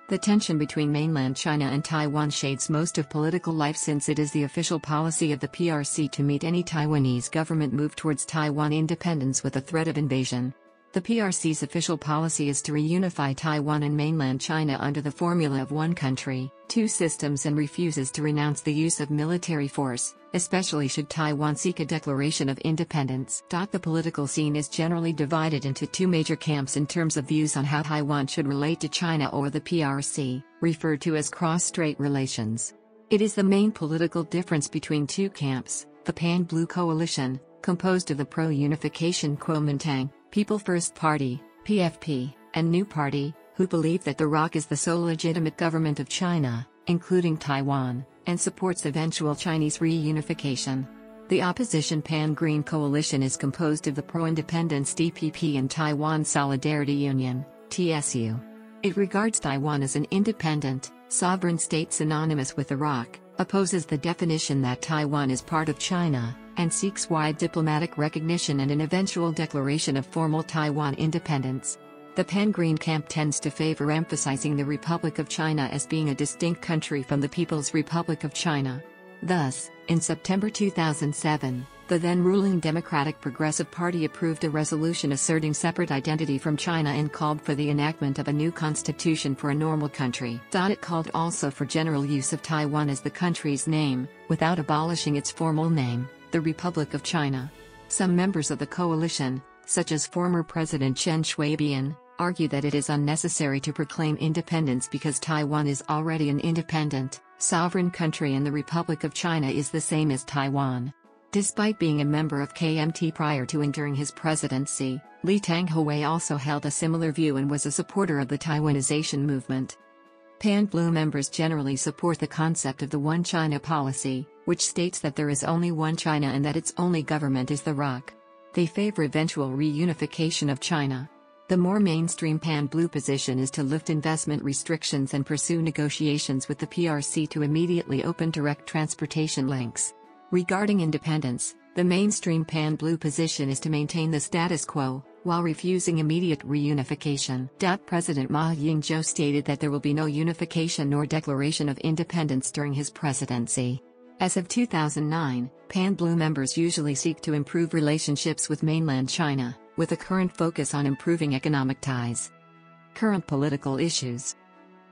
The tension between mainland China and Taiwan shades most of political life, since it is the official policy of the PRC to meet any Taiwanese government move towards Taiwan independence with a threat of invasion. The PRC's official policy is to reunify Taiwan and mainland China under the formula of one country, two systems, and refuses to renounce the use of military force, especially should Taiwan seek a declaration of independence. The political scene is generally divided into two major camps in terms of views on how Taiwan should relate to China or the PRC, referred to as cross-strait relations. It is the main political difference between two camps: the Pan-Blue Coalition, composed of the pro-unification Kuomintang, People First Party, PFP, and New Party, who believe that the ROC is the sole legitimate government of China, including Taiwan, and supports eventual Chinese reunification. The opposition Pan-Green Coalition is composed of the pro-independence DPP and Taiwan Solidarity Union, TSU. It regards Taiwan as an independent, sovereign state synonymous with the ROC, opposes the definition that Taiwan is part of China, and seeks wide diplomatic recognition and an eventual declaration of formal Taiwan independence. The Pan-Green camp tends to favor emphasizing the Republic of China as being a distinct country from the People's Republic of China. Thus, in September 2007, the then-ruling Democratic Progressive Party approved a resolution asserting separate identity from China and called for the enactment of a new constitution for a normal country. It called also for general use of Taiwan as the country's name, without abolishing its formal name, the Republic of China. Some members of the coalition, such as former President Chen Shui-bian, argue that it is unnecessary to proclaim independence because Taiwan is already an independent, sovereign country and the Republic of China is the same as Taiwan. Despite being a member of KMT prior to and during his presidency, Lee Teng-hui also held a similar view and was a supporter of the Taiwanization movement. Pan-Blue members generally support the concept of the One China policy, which states that there is only one China and that its only government is the ROC. They favor eventual reunification of China. The more mainstream Pan-Blue position is to lift investment restrictions and pursue negotiations with the PRC to immediately open direct transportation links. Regarding independence, the mainstream Pan-Blue position is to maintain the status quo, while refusing immediate reunification. President Ma Ying-jeou stated that there will be no unification nor declaration of independence during his presidency. As of 2009, Pan-Blue members usually seek to improve relationships with mainland China, with a current focus on improving economic ties. Current political issues.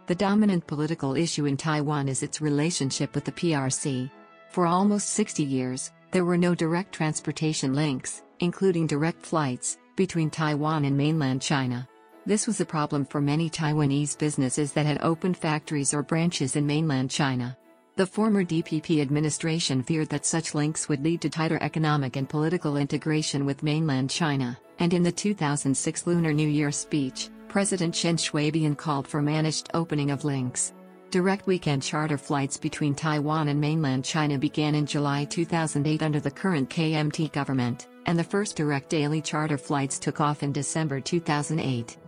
The dominant political issue in Taiwan is its relationship with the PRC. For almost 60 years, there were no direct transportation links, including direct flights, between Taiwan and mainland China. This was a problem for many Taiwanese businesses that had opened factories or branches in mainland China. The former DPP administration feared that such links would lead to tighter economic and political integration with mainland China, and in the 2006 Lunar New Year speech, President Chen Shui-bian called for managed opening of links. Direct weekend charter flights between Taiwan and mainland China began in July 2008 under the current KMT government, and the first direct daily charter flights took off in December 2008.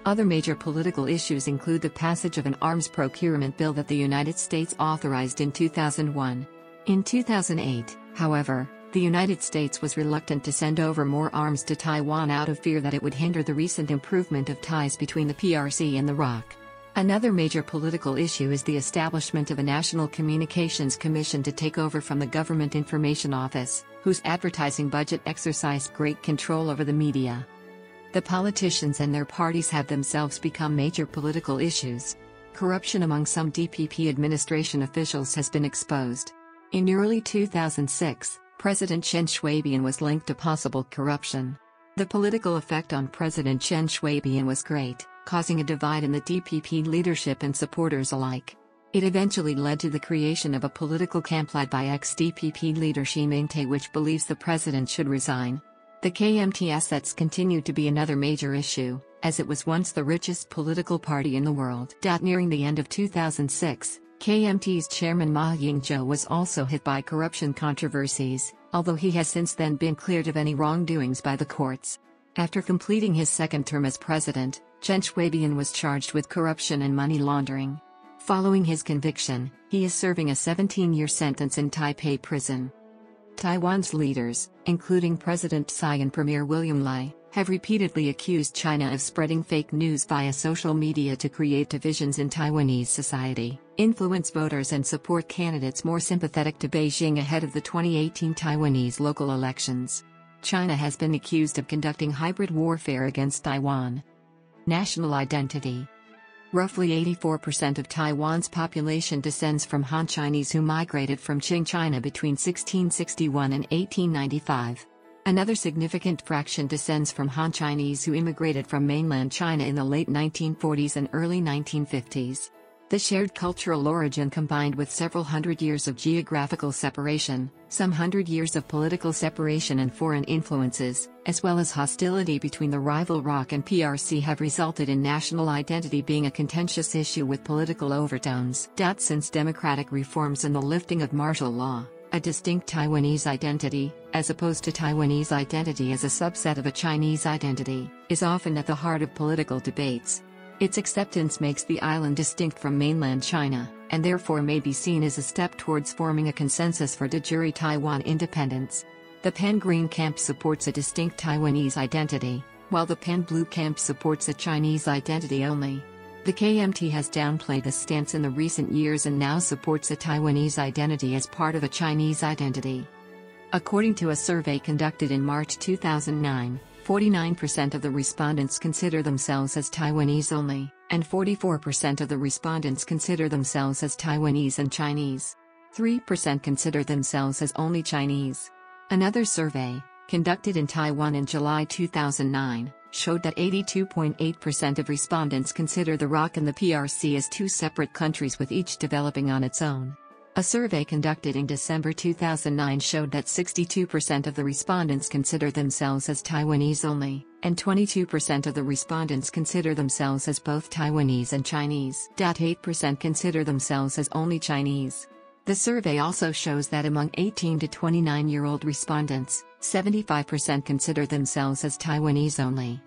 Other major political issues include the passage of an arms procurement bill that the United States authorized in 2001. In 2008, however, the United States was reluctant to send over more arms to Taiwan out of fear that it would hinder the recent improvement of ties between the PRC and the ROC. Another major political issue is the establishment of a National Communications Commission to take over from the Government Information Office, whose advertising budget exercised great control over the media. The politicians and their parties have themselves become major political issues. Corruption among some DPP administration officials has been exposed. In early 2006, President Chen Shui-bian was linked to possible corruption. The political effect on President Chen Shui-bian was great, causing a divide in the DPP leadership and supporters alike. It eventually led to the creation of a political camp led by ex-DPP leader Xi Mingtai, which believes the president should resign. The KMT assets continued to be another major issue, as it was once the richest political party in the world. Nearing the end of 2006, KMT's chairman Ma Ying-jeou was also hit by corruption controversies, although he has since then been cleared of any wrongdoings by the courts. After completing his second term as president, Chen Shui-bian was charged with corruption and money laundering. Following his conviction, he is serving a 17-year sentence in Taipei prison. Taiwan's leaders, including President Tsai and Premier William Lai, have repeatedly accused China of spreading fake news via social media to create divisions in Taiwanese society, influence voters and support candidates more sympathetic to Beijing ahead of the 2018 Taiwanese local elections. China has been accused of conducting hybrid warfare against Taiwan. National identity. Roughly 84% of Taiwan's population descends from Han Chinese who migrated from Qing China between 1661 and 1895. Another significant fraction descends from Han Chinese who immigrated from mainland China in the late 1940s and early 1950s. The shared cultural origin combined with several hundred years of geographical separation, some hundred years of political separation and foreign influences, as well as hostility between the rival ROC and PRC have resulted in national identity being a contentious issue with political overtones. Since democratic reforms and the lifting of martial law, a distinct Taiwanese identity, as opposed to Taiwanese identity as a subset of a Chinese identity, is often at the heart of political debates. Its acceptance makes the island distinct from mainland China, and therefore may be seen as a step towards forming a consensus for de jure Taiwan independence. The Pan-Green camp supports a distinct Taiwanese identity, while the Pan-Blue camp supports a Chinese identity only. The KMT has downplayed this stance in the recent years and now supports a Taiwanese identity as part of a Chinese identity. According to a survey conducted in March 2009, 49% of the respondents consider themselves as Taiwanese only, and 44% of the respondents consider themselves as Taiwanese and Chinese. 3% consider themselves as only Chinese. Another survey, conducted in Taiwan in July 2009, showed that 82.8% of respondents consider the ROC and the PRC as two separate countries with each developing on its own. A survey conducted in December 2009 showed that 62% of the respondents consider themselves as Taiwanese only, and 22% of the respondents consider themselves as both Taiwanese and Chinese. 8% consider themselves as only Chinese. The survey also shows that among 18 to 29-year-old respondents, 75% consider themselves as Taiwanese only.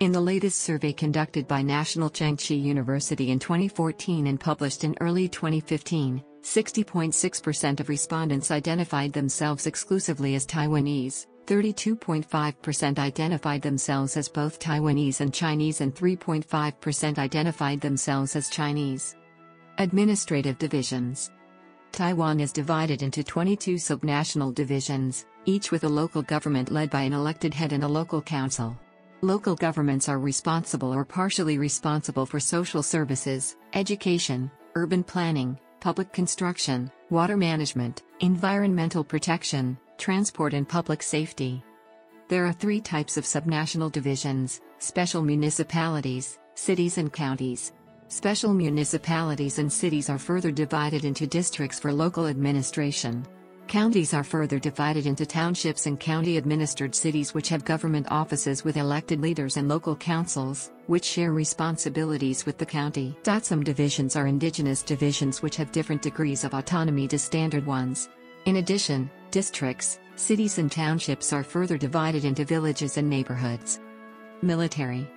In the latest survey conducted by National Chengchi University in 2014 and published in early 2015, 60.6% of respondents identified themselves exclusively as Taiwanese, 32.5% identified themselves as both Taiwanese and Chinese, and 3.5% identified themselves as Chinese. Administrative divisions. Taiwan is divided into 22 subnational divisions, each with a local government led by an elected head and a local council. Local governments are responsible or partially responsible for social services, education, urban planning, public construction, water management, environmental protection, transport and public safety. There are three types of subnational divisions: special municipalities, cities and counties. Special municipalities and cities are further divided into districts for local administration. Counties are further divided into townships and county-administered cities which have government offices with elected leaders, and local councils, which share responsibilities with the county. Some divisions are indigenous divisions which have different degrees of autonomy to standard ones. In addition, districts, cities and townships are further divided into villages and neighborhoods. Military.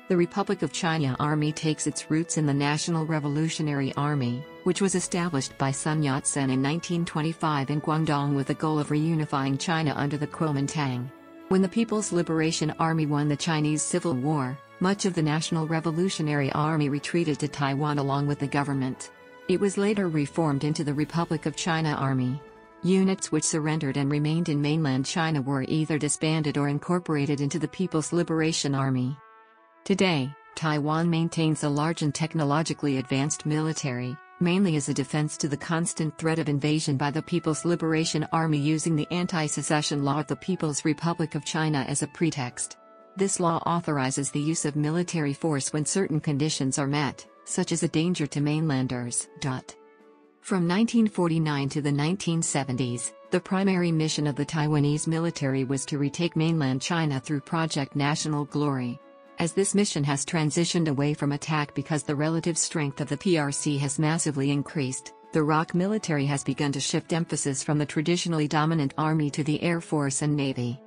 The Republic of China Army takes its roots in the National Revolutionary Army, which was established by Sun Yat-sen in 1925 in Guangdong with the goal of reunifying China under the Kuomintang. When the People's Liberation Army won the Chinese Civil War, much of the National Revolutionary Army retreated to Taiwan along with the government. It was later reformed into the Republic of China Army. Units which surrendered and remained in mainland China were either disbanded or incorporated into the People's Liberation Army. Today, Taiwan maintains a large and technologically advanced military, mainly as a defense to the constant threat of invasion by the People's Liberation Army, using the Anti-Secession Law of the People's Republic of China as a pretext. This law authorizes the use of military force when certain conditions are met, such as a danger to mainlanders. From 1949 to the 1970s, the primary mission of the Taiwanese military was to retake mainland China through Project National Glory. As this mission has transitioned away from attack because the relative strength of the PRC has massively increased, the ROC military has begun to shift emphasis from the traditionally dominant army to the Air Force and Navy.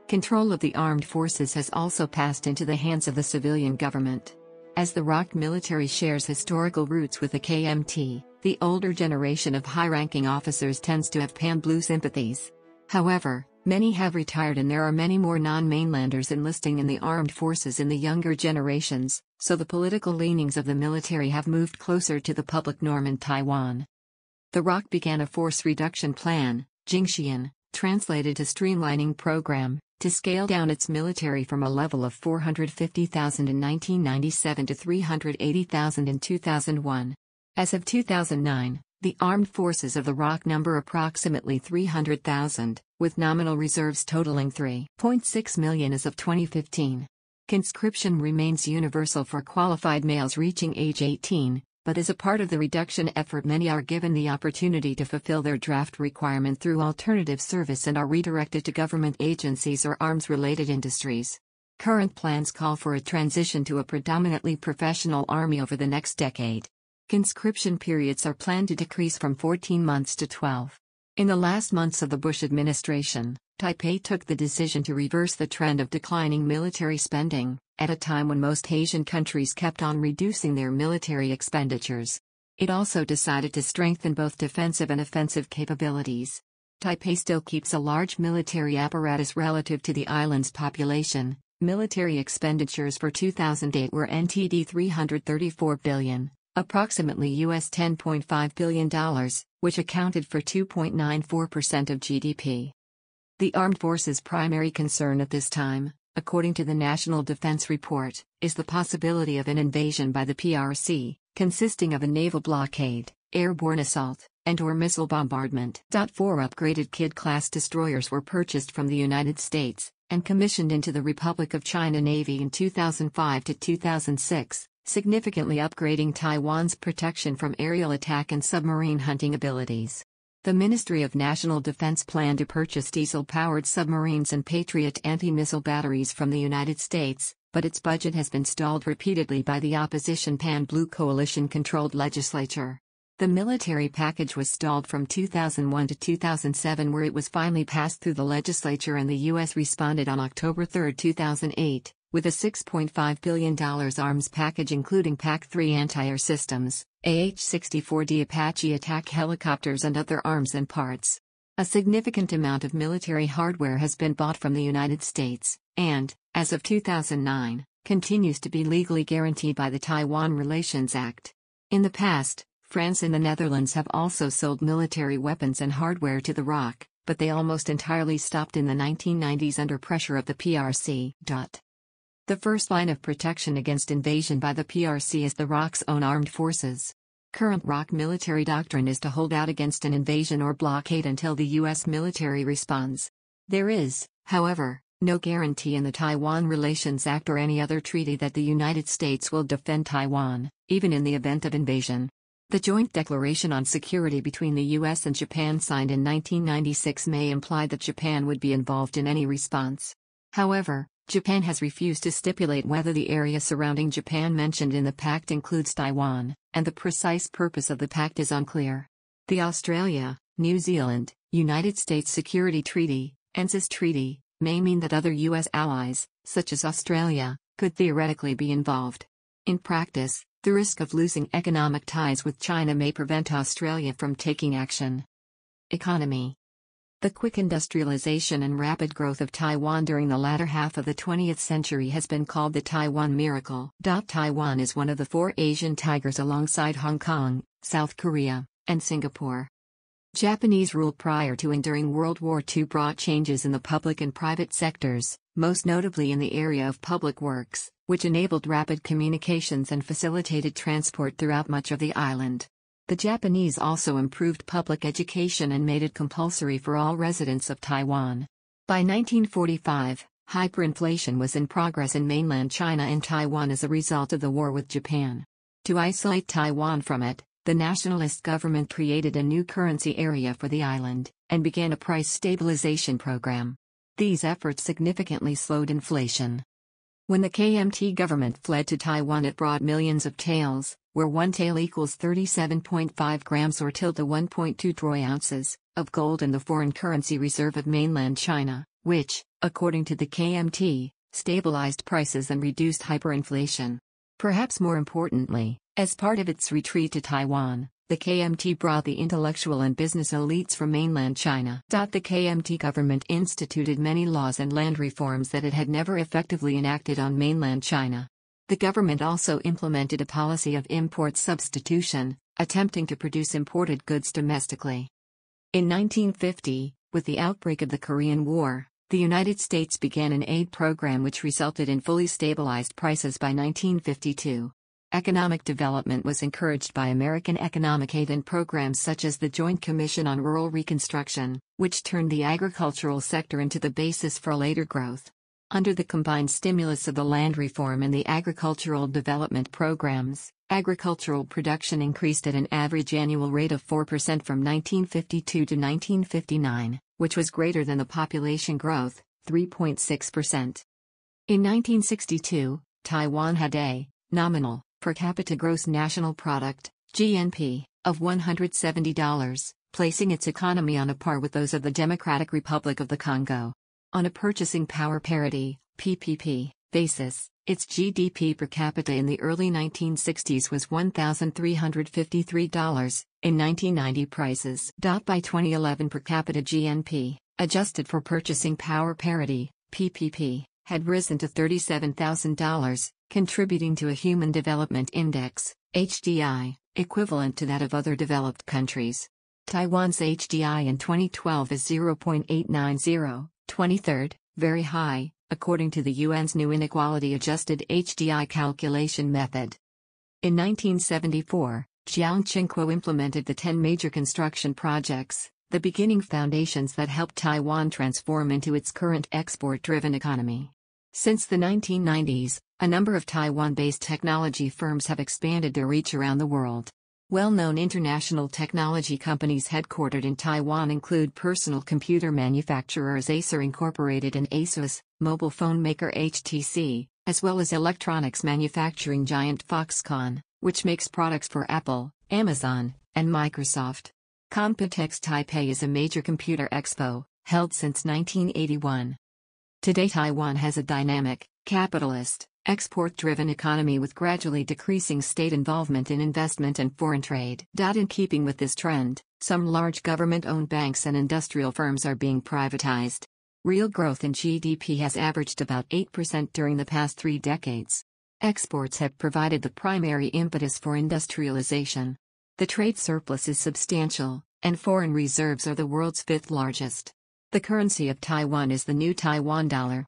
Control of the armed forces has also passed into the hands of the civilian government. As the ROC military shares historical roots with the KMT, the older generation of high-ranking officers tends to have Pan-Blue sympathies. However, many have retired and there are many more non-mainlanders enlisting in the armed forces in the younger generations, so the political leanings of the military have moved closer to the public norm in Taiwan. The ROC began a force reduction plan, Jingxian, translated to streamlining program, to scale down its military from a level of 450,000 in 1997 to 380,000 in 2001. As of 2009, the armed forces of the ROC number approximately 300,000, with nominal reserves totaling 3.6 million as of 2015. Conscription remains universal for qualified males reaching age 18, but as a part of the reduction effort, many are given the opportunity to fulfill their draft requirement through alternative service and are redirected to government agencies or arms-related industries. Current plans call for a transition to a predominantly professional army over the next decade. Conscription periods are planned to decrease from 14 months to 12. In the last months of the Bush administration, Taipei took the decision to reverse the trend of declining military spending, at a time when most Asian countries kept on reducing their military expenditures. It also decided to strengthen both defensive and offensive capabilities. Taipei still keeps a large military apparatus relative to the island's population. Military expenditures for 2008 were NTD 334 billion. Approximately US $10.5 billion, which accounted for 2.94% of GDP. The armed forces' primary concern at this time, according to the National Defense Report, is the possibility of an invasion by the PRC, consisting of a naval blockade, airborne assault, and/or missile bombardment. 4 upgraded Kidd-class destroyers were purchased from the United States and commissioned into the Republic of China Navy in 2005 to 2006. Significantly upgrading Taiwan's protection from aerial attack and submarine hunting abilities. The Ministry of National Defense planned to purchase diesel-powered submarines and Patriot anti-missile batteries from the United States, but its budget has been stalled repeatedly by the opposition Pan-Blue coalition-controlled legislature. The military package was stalled from 2001 to 2007, where it was finally passed through the legislature, and the U.S. responded on October 3, 2008. With a $6.5 billion arms package including PAC-3 anti-air systems, AH-64D Apache attack helicopters and other arms and parts. A significant amount of military hardware has been bought from the United States, and, as of 2009, continues to be legally guaranteed by the Taiwan Relations Act. In the past, France and the Netherlands have also sold military weapons and hardware to the ROC, but they almost entirely stopped in the 1990s under pressure of the PRC. The first line of protection against invasion by the PRC is the ROC's own armed forces. Current ROC military doctrine is to hold out against an invasion or blockade until the U.S. military responds. There is, however, no guarantee in the Taiwan Relations Act or any other treaty that the United States will defend Taiwan, even in the event of invasion. The Joint Declaration on Security between the U.S. and Japan, signed in 1996, may imply that Japan would be involved in any response. However, Japan has refused to stipulate whether the area surrounding Japan mentioned in the pact includes Taiwan, and the precise purpose of the pact is unclear. The Australia, New Zealand, United States Security Treaty, ANZUS Treaty, may mean that other U.S. allies, such as Australia, could theoretically be involved. In practice, the risk of losing economic ties with China may prevent Australia from taking action. Economy. The quick industrialization and rapid growth of Taiwan during the latter half of the 20th century has been called the Taiwan miracle. Taiwan is one of the 4 Asian tigers alongside Hong Kong, South Korea, and Singapore. Japanese rule prior to and during World War II brought changes in the public and private sectors, most notably in the area of public works, which enabled rapid communications and facilitated transport throughout much of the island. The Japanese also improved public education and made it compulsory for all residents of Taiwan. By 1945, hyperinflation was in progress in mainland China and Taiwan as a result of the war with Japan. To isolate Taiwan from it, the nationalist government created a new currency area for the island, and began a price stabilization program. These efforts significantly slowed inflation. When the KMT government fled to Taiwan, it brought millions of taels, where 1 tael equals 37.5 grams or tilde 1.2 troy ounces, of gold and the foreign currency reserve of mainland China, which, according to the KMT, stabilized prices and reduced hyperinflation. Perhaps more importantly, as part of its retreat to Taiwan, the KMT brought the intellectual and business elites from mainland China. The KMT government instituted many laws and land reforms that it had never effectively enacted on mainland China. The government also implemented a policy of import substitution, attempting to produce imported goods domestically. In 1950, With the outbreak of the Korean War, the United States began an aid program which resulted in fully stabilized prices by 1952. Economic development was encouraged by American economic aid and programs such as the Joint Commission on Rural Reconstruction, which turned the agricultural sector into the basis for later growth. Under the combined stimulus of the land reform and the agricultural development programs, agricultural production increased at an average annual rate of 4% from 1952 to 1959, which was greater than the population growth, 3.6%. In 1962, Taiwan had a nominal per capita gross national product, GNP, of $170, placing its economy on a par with those of the Democratic Republic of the Congo. On a purchasing power parity, PPP, basis, its GDP per capita in the early 1960s was $1,353, in 1990 prices. By 2011 per capita GNP, adjusted for purchasing power parity, PPP, had risen to $37,000, contributing to a Human Development Index, HDI, equivalent to that of other developed countries. Taiwan's HDI in 2012 is 0.890, 23rd, very high, according to the UN's new inequality-adjusted HDI calculation method. In 1974, Chiang Ching-kuo implemented the 10 major construction projects, the beginning foundations that helped Taiwan transform into its current export-driven economy. Since the 1990s, a number of Taiwan-based technology firms have expanded their reach around the world. Well-known international technology companies headquartered in Taiwan include personal computer manufacturers Acer Incorporated and ASUS, mobile phone maker HTC, as well as electronics manufacturing giant Foxconn, which makes products for Apple, Amazon, and Microsoft. Computex Taipei is a major computer expo, held since 1981. Today Taiwan has a dynamic, capitalist, export-driven economy with gradually decreasing state involvement in investment and foreign trade. In keeping with this trend, some large government-owned banks and industrial firms are being privatized. Real growth in GDP has averaged about 8% during the past 3 decades. Exports have provided the primary impetus for industrialization. The trade surplus is substantial, and foreign reserves are the world's 5th largest. The currency of Taiwan is the new Taiwan dollar.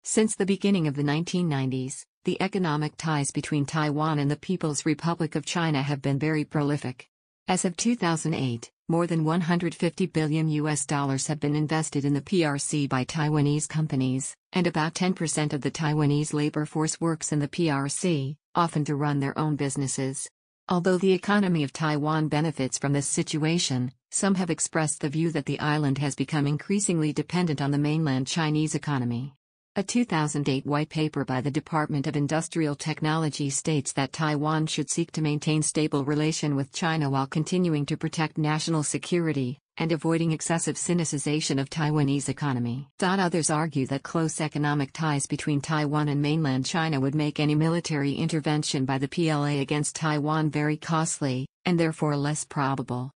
Since the beginning of the 1990s, the economic ties between Taiwan and the People's Republic of China have been very prolific. As of 2008, more than $150 billion have been invested in the PRC by Taiwanese companies, and about 10% of the Taiwanese labor force works in the PRC, often to run their own businesses. Although the economy of Taiwan benefits from this situation, some have expressed the view that the island has become increasingly dependent on the mainland Chinese economy. A 2008 white paper by the Department of Industrial Technology states that Taiwan should seek to maintain stable relation with China while continuing to protect national security, and avoiding excessive sinicization of Taiwanese economy. Others argue that close economic ties between Taiwan and mainland China would make any military intervention by the PLA against Taiwan very costly, and therefore less probable.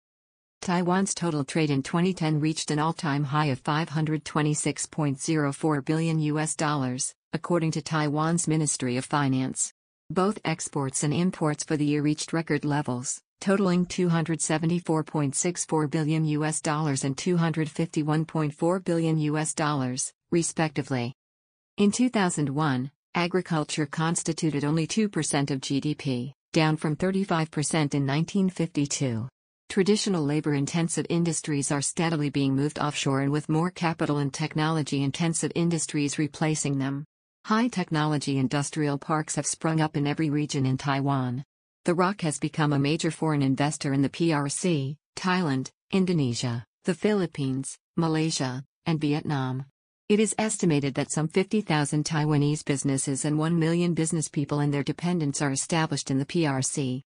Taiwan's total trade in 2010 reached an all-time high of $526.04 billion, according to Taiwan's Ministry of Finance. Both exports and imports for the year reached record levels, totaling $274.64 billion and $251.4 billion, respectively. In 2001, agriculture constituted only 2% of GDP, down from 35% in 1952. Traditional labor-intensive industries are steadily being moved offshore and with more capital and technology-intensive industries replacing them. High-technology industrial parks have sprung up in every region in Taiwan. The ROC has become a major foreign investor in the PRC, Thailand, Indonesia, the Philippines, Malaysia, and Vietnam. It is estimated that some 50,000 Taiwanese businesses and 1 million businesspeople and their dependents are established in the PRC.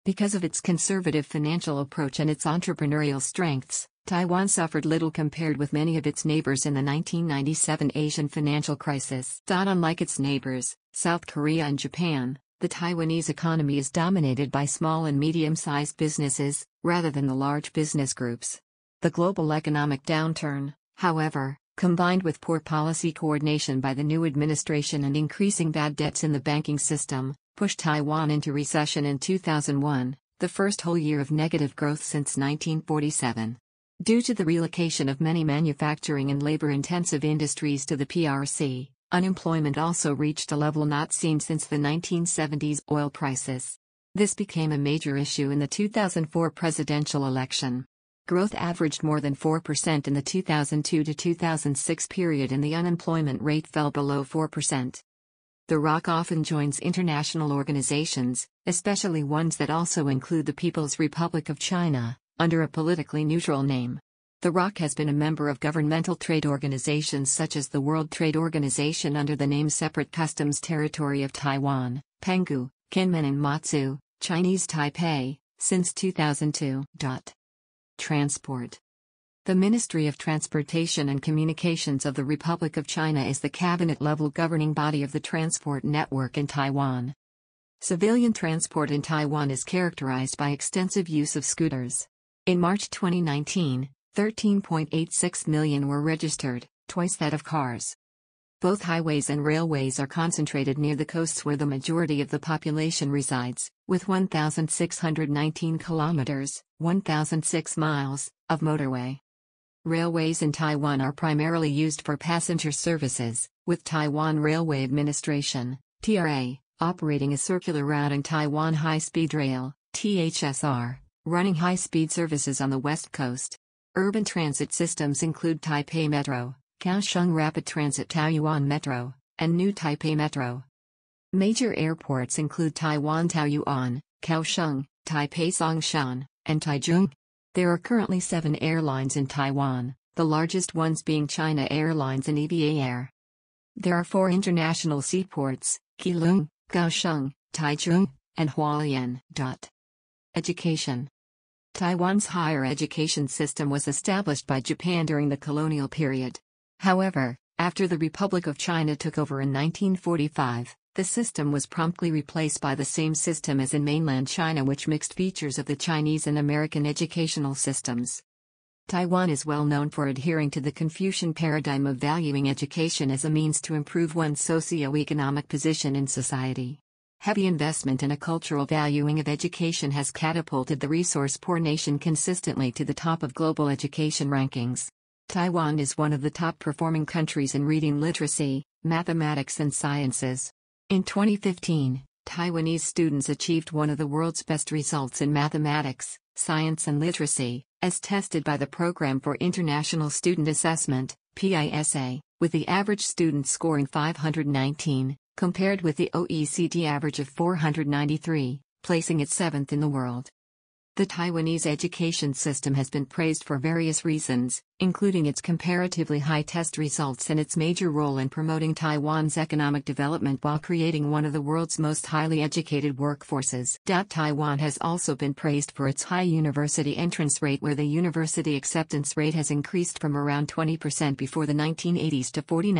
Because of its conservative financial approach and its entrepreneurial strengths, Taiwan suffered little compared with many of its neighbors in the 1997 Asian financial crisis. Unlike its neighbors, South Korea and Japan, the Taiwanese economy is dominated by small and medium-sized businesses, rather than the large business groups. The global economic downturn, however, combined with poor policy coordination by the new administration and increasing bad debts in the banking system, pushed Taiwan into recession in 2001, the first whole year of negative growth since 1947. Due to the relocation of many manufacturing and labor-intensive industries to the PRC, unemployment also reached a level not seen since the 1970s oil crisis. This became a major issue in the 2004 presidential election. Growth averaged more than 4% in the 2002 to 2006 period and the unemployment rate fell below 4%. The ROC often joins international organizations, especially ones that also include the People's Republic of China, under a politically neutral name. The ROC has been a member of governmental trade organizations such as the World Trade Organization under the name Separate Customs Territory of Taiwan, Penghu, Kinmen and Matsu, Chinese Taipei, since 2002. Transport. The Ministry of Transportation and Communications of the Republic of China is the cabinet-level governing body of the transport network in Taiwan. Civilian transport in Taiwan is characterized by extensive use of scooters. In March 2019, 13.86 million were registered, twice that of cars. Both highways and railways are concentrated near the coasts where the majority of the population resides, with 1,619 kilometers, 1,006 miles, of motorway. Railways in Taiwan are primarily used for passenger services, with Taiwan Railway Administration, TRA, operating a circular route and Taiwan High-Speed Rail, THSR, running high-speed services on the west coast. Urban transit systems include Taipei Metro, Kaohsiung Rapid Transit Taoyuan Metro, and New Taipei Metro. Major airports include Taiwan Taoyuan, Kaohsiung, Taipei Songshan, and Taichung. There are currently 7 airlines in Taiwan, the largest ones being China Airlines and EVA Air. There are 4 international seaports, Keelung, Kaohsiung, Taichung, and Hualien. Education. Taiwan's higher education system was established by Japan during the colonial period. However, after the Republic of China took over in 1945, the system was promptly replaced by the same system as in mainland China, which mixed features of the Chinese and American educational systems. Taiwan is well known for adhering to the Confucian paradigm of valuing education as a means to improve one's socio-economic position in society. Heavy investment in a cultural valuing of education has catapulted the resource-poor nation consistently to the top of global education rankings. Taiwan is one of the top-performing countries in reading literacy, mathematics and sciences. In 2015, Taiwanese students achieved one of the world's best results in mathematics, science and literacy, as tested by the Program for International Student Assessment, PISA, with the average student scoring 519, compared with the OECD average of 493, placing it 7th in the world. The Taiwanese education system has been praised for various reasons, including its comparatively high test results and its major role in promoting Taiwan's economic development while creating one of the world's most highly educated workforces. Taiwan has also been praised for its high university entrance rate, where the university acceptance rate has increased from around 20% before the 1980s to 49%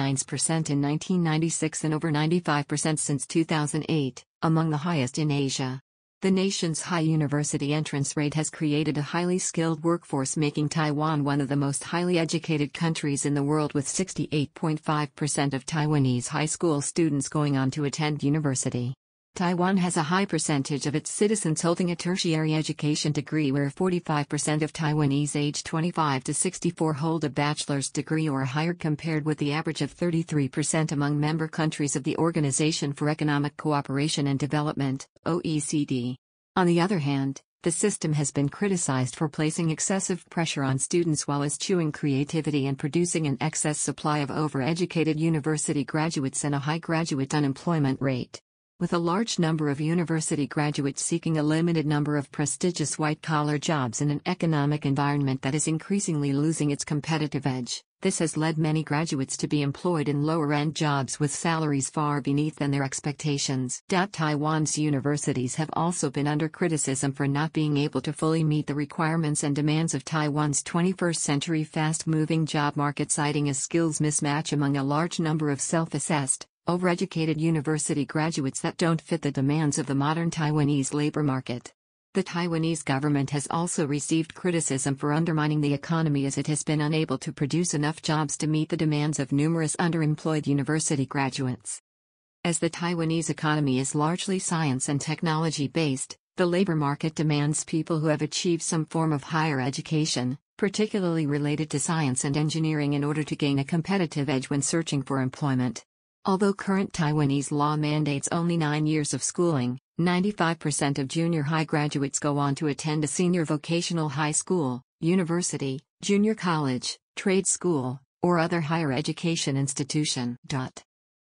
in 1996 and over 95% since 2008, among the highest in Asia. The nation's high university entrance rate has created a highly skilled workforce, making Taiwan one of the most highly educated countries in the world, with 68.5% of Taiwanese high school students going on to attend university. Taiwan has a high percentage of its citizens holding a tertiary education degree, where 45% of Taiwanese aged 25 to 64 hold a bachelor's degree or higher, compared with the average of 33% among member countries of the Organization for Economic Cooperation and Development, OECD. On the other hand, the system has been criticized for placing excessive pressure on students while eschewing creativity and producing an excess supply of overeducated university graduates and a high graduate unemployment rate. With a large number of university graduates seeking a limited number of prestigious white-collar jobs in an economic environment that is increasingly losing its competitive edge, this has led many graduates to be employed in lower-end jobs with salaries far beneath than their expectations. Taiwan's universities have also been under criticism for not being able to fully meet the requirements and demands of Taiwan's 21st-century fast-moving job market, citing a skills mismatch among a large number of self-assessed, overeducated university graduates that don't fit the demands of the modern Taiwanese labor market. The Taiwanese government has also received criticism for undermining the economy, as it has been unable to produce enough jobs to meet the demands of numerous underemployed university graduates. As the Taiwanese economy is largely science and technology based, the labor market demands people who have achieved some form of higher education, particularly related to science and engineering in order to gain a competitive edge when searching for employment. Although current Taiwanese law mandates only 9 years of schooling, 95% of junior high graduates go on to attend a senior vocational high school, university, junior college, trade school, or other higher education institution.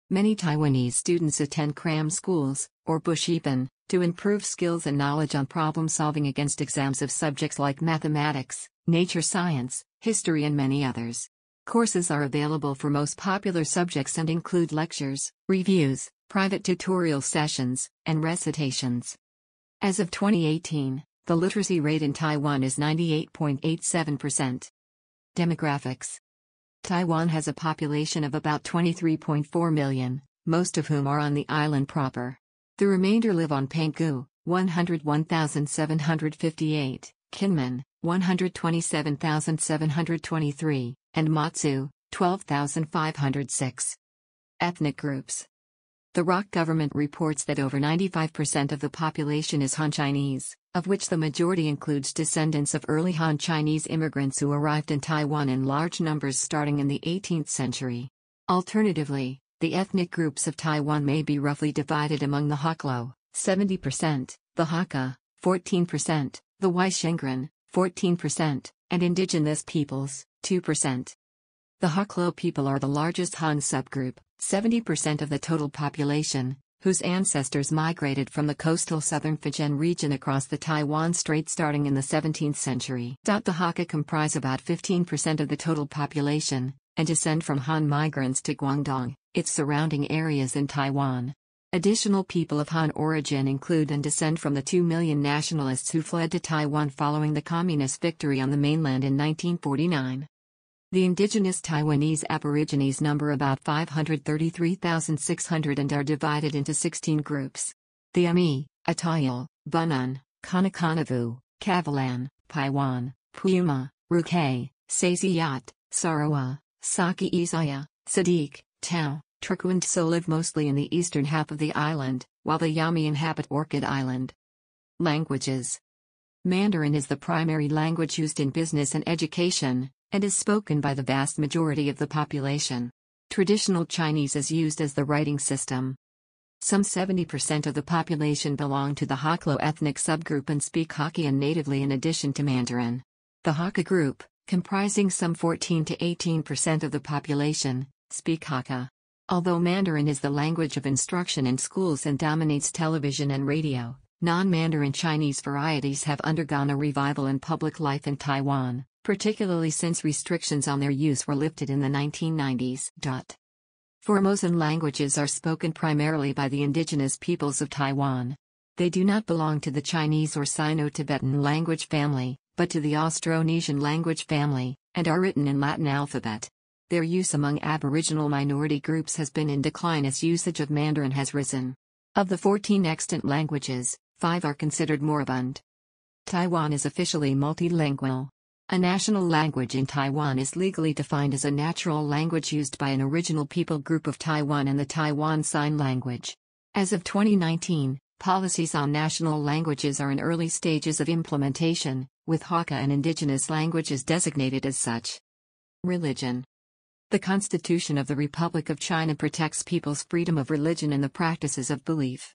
Many Taiwanese students attend cram schools, or Bushiban, to improve skills and knowledge on problem solving against exams of subjects like mathematics, nature science, history, and many others. Courses are available for most popular subjects and include lectures, reviews, private tutorial sessions, and recitations. As of 2018, the literacy rate in Taiwan is 98.87%. Demographics. Taiwan has a population of about 23.4 million, most of whom are on the island proper. The remainder live on Penghu, 101,758, Kinmen, 127,723, and Matsu, 12,506. Ethnic groups. The ROC government reports that over 95% of the population is Han Chinese, of which the majority includes descendants of early Han Chinese immigrants who arrived in Taiwan in large numbers starting in the 18th century. Alternatively, the ethnic groups of Taiwan may be roughly divided among the Hoklo, 70%, the Hakka, 14%, the Waishengren, 14%, and indigenous peoples, 2%. The Hoklo people are the largest Han subgroup, 70% of the total population, whose ancestors migrated from the coastal southern Fujian region across the Taiwan Strait starting in the 17th century. The Hakka comprise about 15% of the total population, and descend from Han migrants to Guangdong, its surrounding areas in Taiwan. Additional people of Han origin include and descend from the 2 million nationalists who fled to Taiwan following the communist victory on the mainland in 1949. The indigenous Taiwanese aborigines number about 533,600 and are divided into 16 groups. The Ami, Atayal, Bunun, Kanakanavu, Kavalan, Paiwan, Puma, Ruke, Saziyat, Sarawak, Saki Isaya, Sadiq, Tao, Turku and Tso live mostly in the eastern half of the island, while the Yami inhabit Orchid Island. Languages. Mandarin is the primary language used in business and education, and is spoken by the vast majority of the population. Traditional Chinese is used as the writing system. Some 70% of the population belong to the Hoklo ethnic subgroup and speak Hokkien natively in addition to Mandarin. The Hakka group, comprising some 14 to 18% of the population, speak Hakka. Although Mandarin is the language of instruction in schools and dominates television and radio, non-Mandarin Chinese varieties have undergone a revival in public life in Taiwan, particularly since restrictions on their use were lifted in the 1990s. Formosan languages are spoken primarily by the indigenous peoples of Taiwan. They do not belong to the Chinese or Sino-Tibetan language family, but to the Austronesian language family, and are written in Latin alphabet. Their use among Aboriginal minority groups has been in decline as usage of Mandarin has risen. Of the 14 extant languages, 5 are considered moribund. Taiwan is officially multilingual. A national language in Taiwan is legally defined as a natural language used by an original people group of Taiwan and the Taiwan Sign Language. As of 2019, policies on national languages are in early stages of implementation, with Hakka and indigenous languages designated as such. Religion. The Constitution of the Republic of China protects people's freedom of religion and the practices of belief.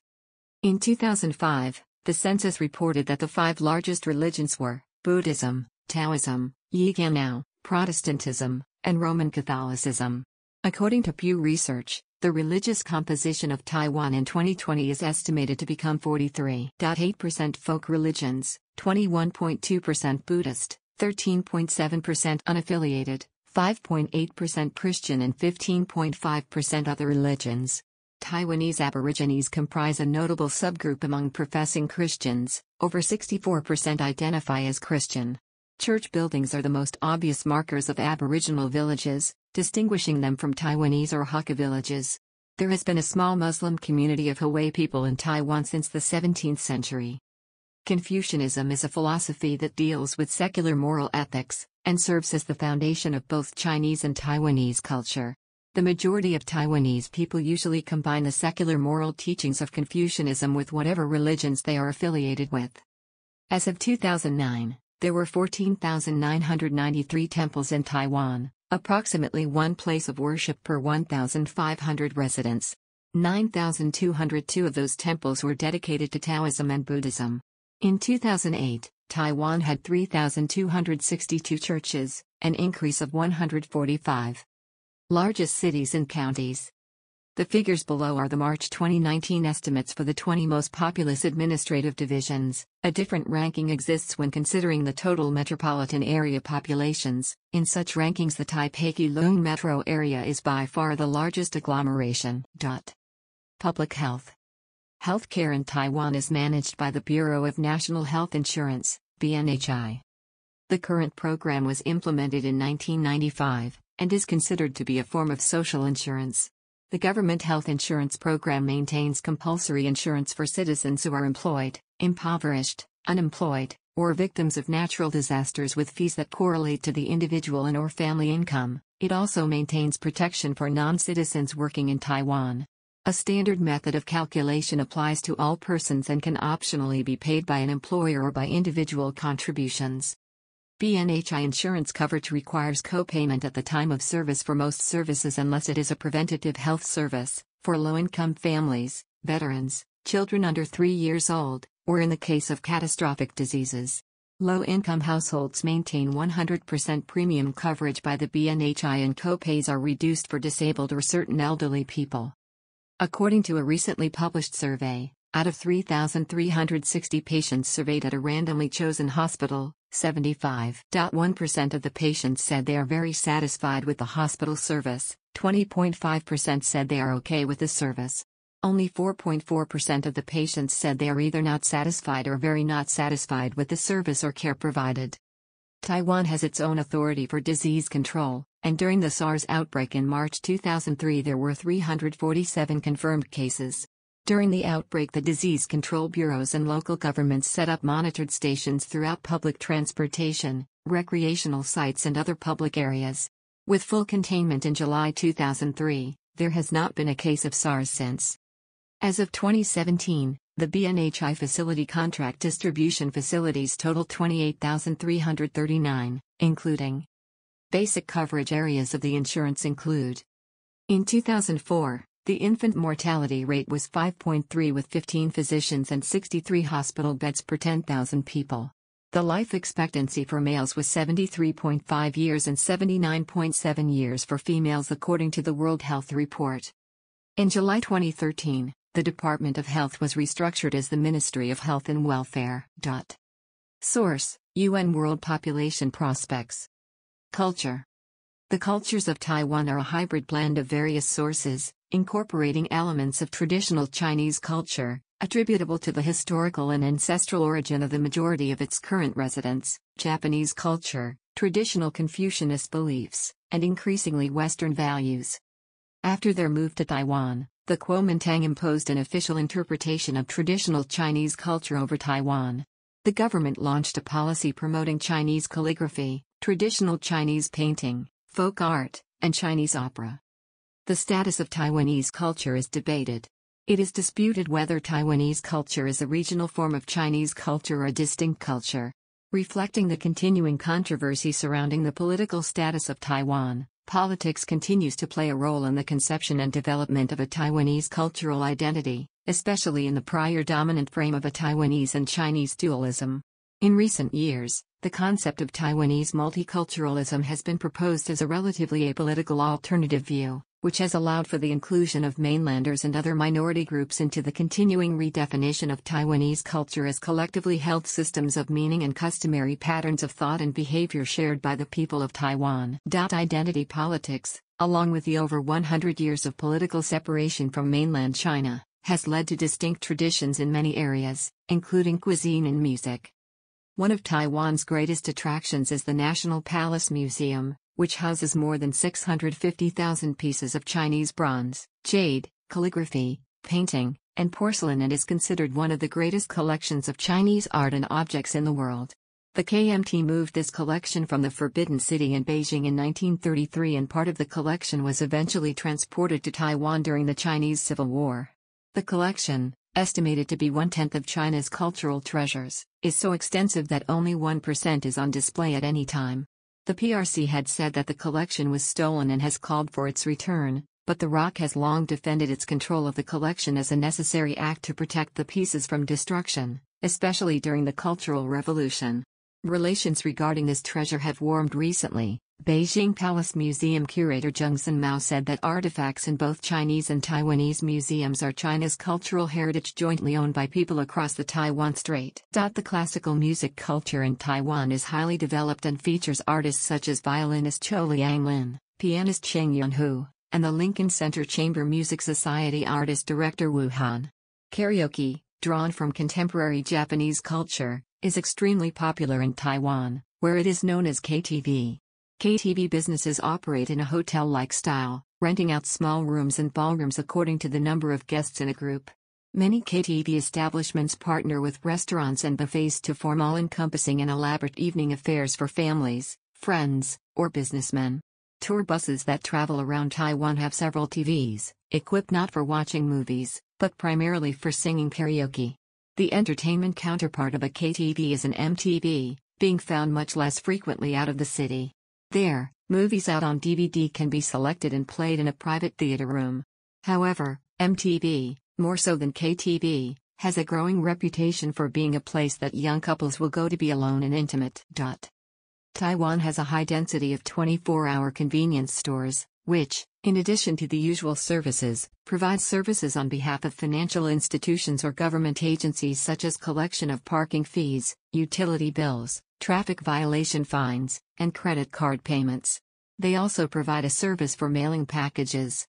In 2005, the census reported that the 5 largest religions were Buddhism, Taoism, Yiganao, Protestantism, and Roman Catholicism. According to Pew Research, the religious composition of Taiwan in 2020 is estimated to become 43.8% folk religions, 21.2% Buddhist, 13.7% unaffiliated, 5.8% Christian and 15.5% other religions. Taiwanese Aborigines comprise a notable subgroup among professing Christians, over 64% identify as Christian. Church buildings are the most obvious markers of Aboriginal villages, distinguishing them from Taiwanese or Hakka villages. There has been a small Muslim community of Hui people in Taiwan since the 17th century. Confucianism is a philosophy that deals with secular moral ethics, and serves as the foundation of both Chinese and Taiwanese culture. The majority of Taiwanese people usually combine the secular moral teachings of Confucianism with whatever religions they are affiliated with. As of 2009, There were 14,993 temples in Taiwan, approximately one place of worship per 1,500 residents. 9,202 of those temples were dedicated to Taoism and Buddhism. In 2008, Taiwan had 3,262 churches, an increase of 145. Largest cities and counties. The figures below are the March 2019 estimates for the 20 most populous administrative divisions. A different ranking exists when considering the total metropolitan area populations. In such rankings, the Taipei-Keelung metro area is by far the largest agglomeration. Public health. Healthcare in Taiwan is managed by the Bureau of National Health Insurance, BNHI. The current program was implemented in 1995 and is considered to be a form of social insurance. The government health insurance program maintains compulsory insurance for citizens who are employed, impoverished, unemployed, or victims of natural disasters with fees that correlate to the individual and/or family income. It also maintains protection for non-citizens working in Taiwan. A standard method of calculation applies to all persons and can optionally be paid by an employer or by individual contributions. BNHI insurance coverage requires co-payment at the time of service for most services unless it is a preventative health service, for low-income families, veterans, children under 3 years old, or in the case of catastrophic diseases. Low-income households maintain 100% premium coverage by the BNHI and co-pays are reduced for disabled or certain elderly people. According to a recently published survey, out of 3,360 patients surveyed at a randomly chosen hospital, 75.1% of the patients said they are very satisfied with the hospital service, 20.5% said they are okay with the service. Only 4.4% of the patients said they are either not satisfied or very not satisfied with the service or care provided. Taiwan has its own authority for disease control, and during the SARS outbreak in March 2003 there were 347 confirmed cases. During the outbreak, the disease control bureaus and local governments set up monitored stations throughout public transportation, recreational sites and other public areas. With full containment in July 2003, there has not been a case of SARS since. As of 2017, the BNHI facility contract distribution facilities total 28,339, including basic coverage areas of the insurance include. In 2004, the infant mortality rate was 5.3 with 15 physicians and 63 hospital beds per 10,000 people. The life expectancy for males was 73.5 years and 79.7 years for females according to the World Health Report. In July 2013, the Department of Health was restructured as the Ministry of Health and Welfare. Source: UN World Population Prospects. Culture. The cultures of Taiwan are a hybrid blend of various sources, incorporating elements of traditional Chinese culture, attributable to the historical and ancestral origin of the majority of its current residents, Japanese culture, traditional Confucianist beliefs, and increasingly Western values. After their move to Taiwan, the Kuomintang imposed an official interpretation of traditional Chinese culture over Taiwan. The government launched a policy promoting Chinese calligraphy, traditional Chinese painting, folk art, and Chinese opera. The status of Taiwanese culture is debated. It is disputed whether Taiwanese culture is a regional form of Chinese culture or a distinct culture. Reflecting the continuing controversy surrounding the political status of Taiwan, politics continues to play a role in the conception and development of a Taiwanese cultural identity, especially in the prior dominant frame of a Taiwanese and Chinese dualism. In recent years, the concept of Taiwanese multiculturalism has been proposed as a relatively apolitical alternative view, which has allowed for the inclusion of mainlanders and other minority groups into the continuing redefinition of Taiwanese culture as collectively held systems of meaning and customary patterns of thought and behavior shared by the people of Taiwan. Identity politics, along with the over 100 years of political separation from mainland China, has led to distinct traditions in many areas, including cuisine and music. One of Taiwan's greatest attractions is the National Palace Museum, which houses more than 650,000 pieces of Chinese bronze, jade, calligraphy, painting, and porcelain and is considered one of the greatest collections of Chinese art and objects in the world. The KMT moved this collection from the Forbidden City in Beijing in 1933 and part of the collection was eventually transported to Taiwan during the Chinese Civil War. The collection, estimated to be 1/10 of China's cultural treasures, is so extensive that only 1% is on display at any time. The PRC had said that the collection was stolen and has called for its return, but the ROC has long defended its control of the collection as a necessary act to protect the pieces from destruction, especially during the Cultural Revolution. Relations regarding this treasure have warmed recently. Beijing Palace Museum curator Zheng Zhenmao said that artifacts in both Chinese and Taiwanese museums are China's cultural heritage jointly owned by people across the Taiwan Strait. The classical music culture in Taiwan is highly developed and features artists such as violinist Cho Lianglin, pianist Cheng Yunhu, and the Lincoln Center Chamber Music Society artist-director Wu Han. Karaoke, drawn from contemporary Japanese culture, is extremely popular in Taiwan, where it is known as KTV. KTV businesses operate in a hotel-like style, renting out small rooms and ballrooms according to the number of guests in a group. Many KTV establishments partner with restaurants and buffets to form all-encompassing and elaborate evening affairs for families, friends, or businessmen. Tour buses that travel around Taiwan have several TVs, equipped not for watching movies, but primarily for singing karaoke. The entertainment counterpart of a KTV is an MTV, being found much less frequently out of the city. There, movies out on DVD can be selected and played in a private theater room. However, MTV, more so than KTV, has a growing reputation for being a place that young couples will go to be alone and intimate. Taiwan has a high density of 24-hour convenience stores, which, in addition to the usual services, provide services on behalf of financial institutions or government agencies such as collection of parking fees, utility bills, traffic violation fines, and credit card payments. They also provide a service for mailing packages.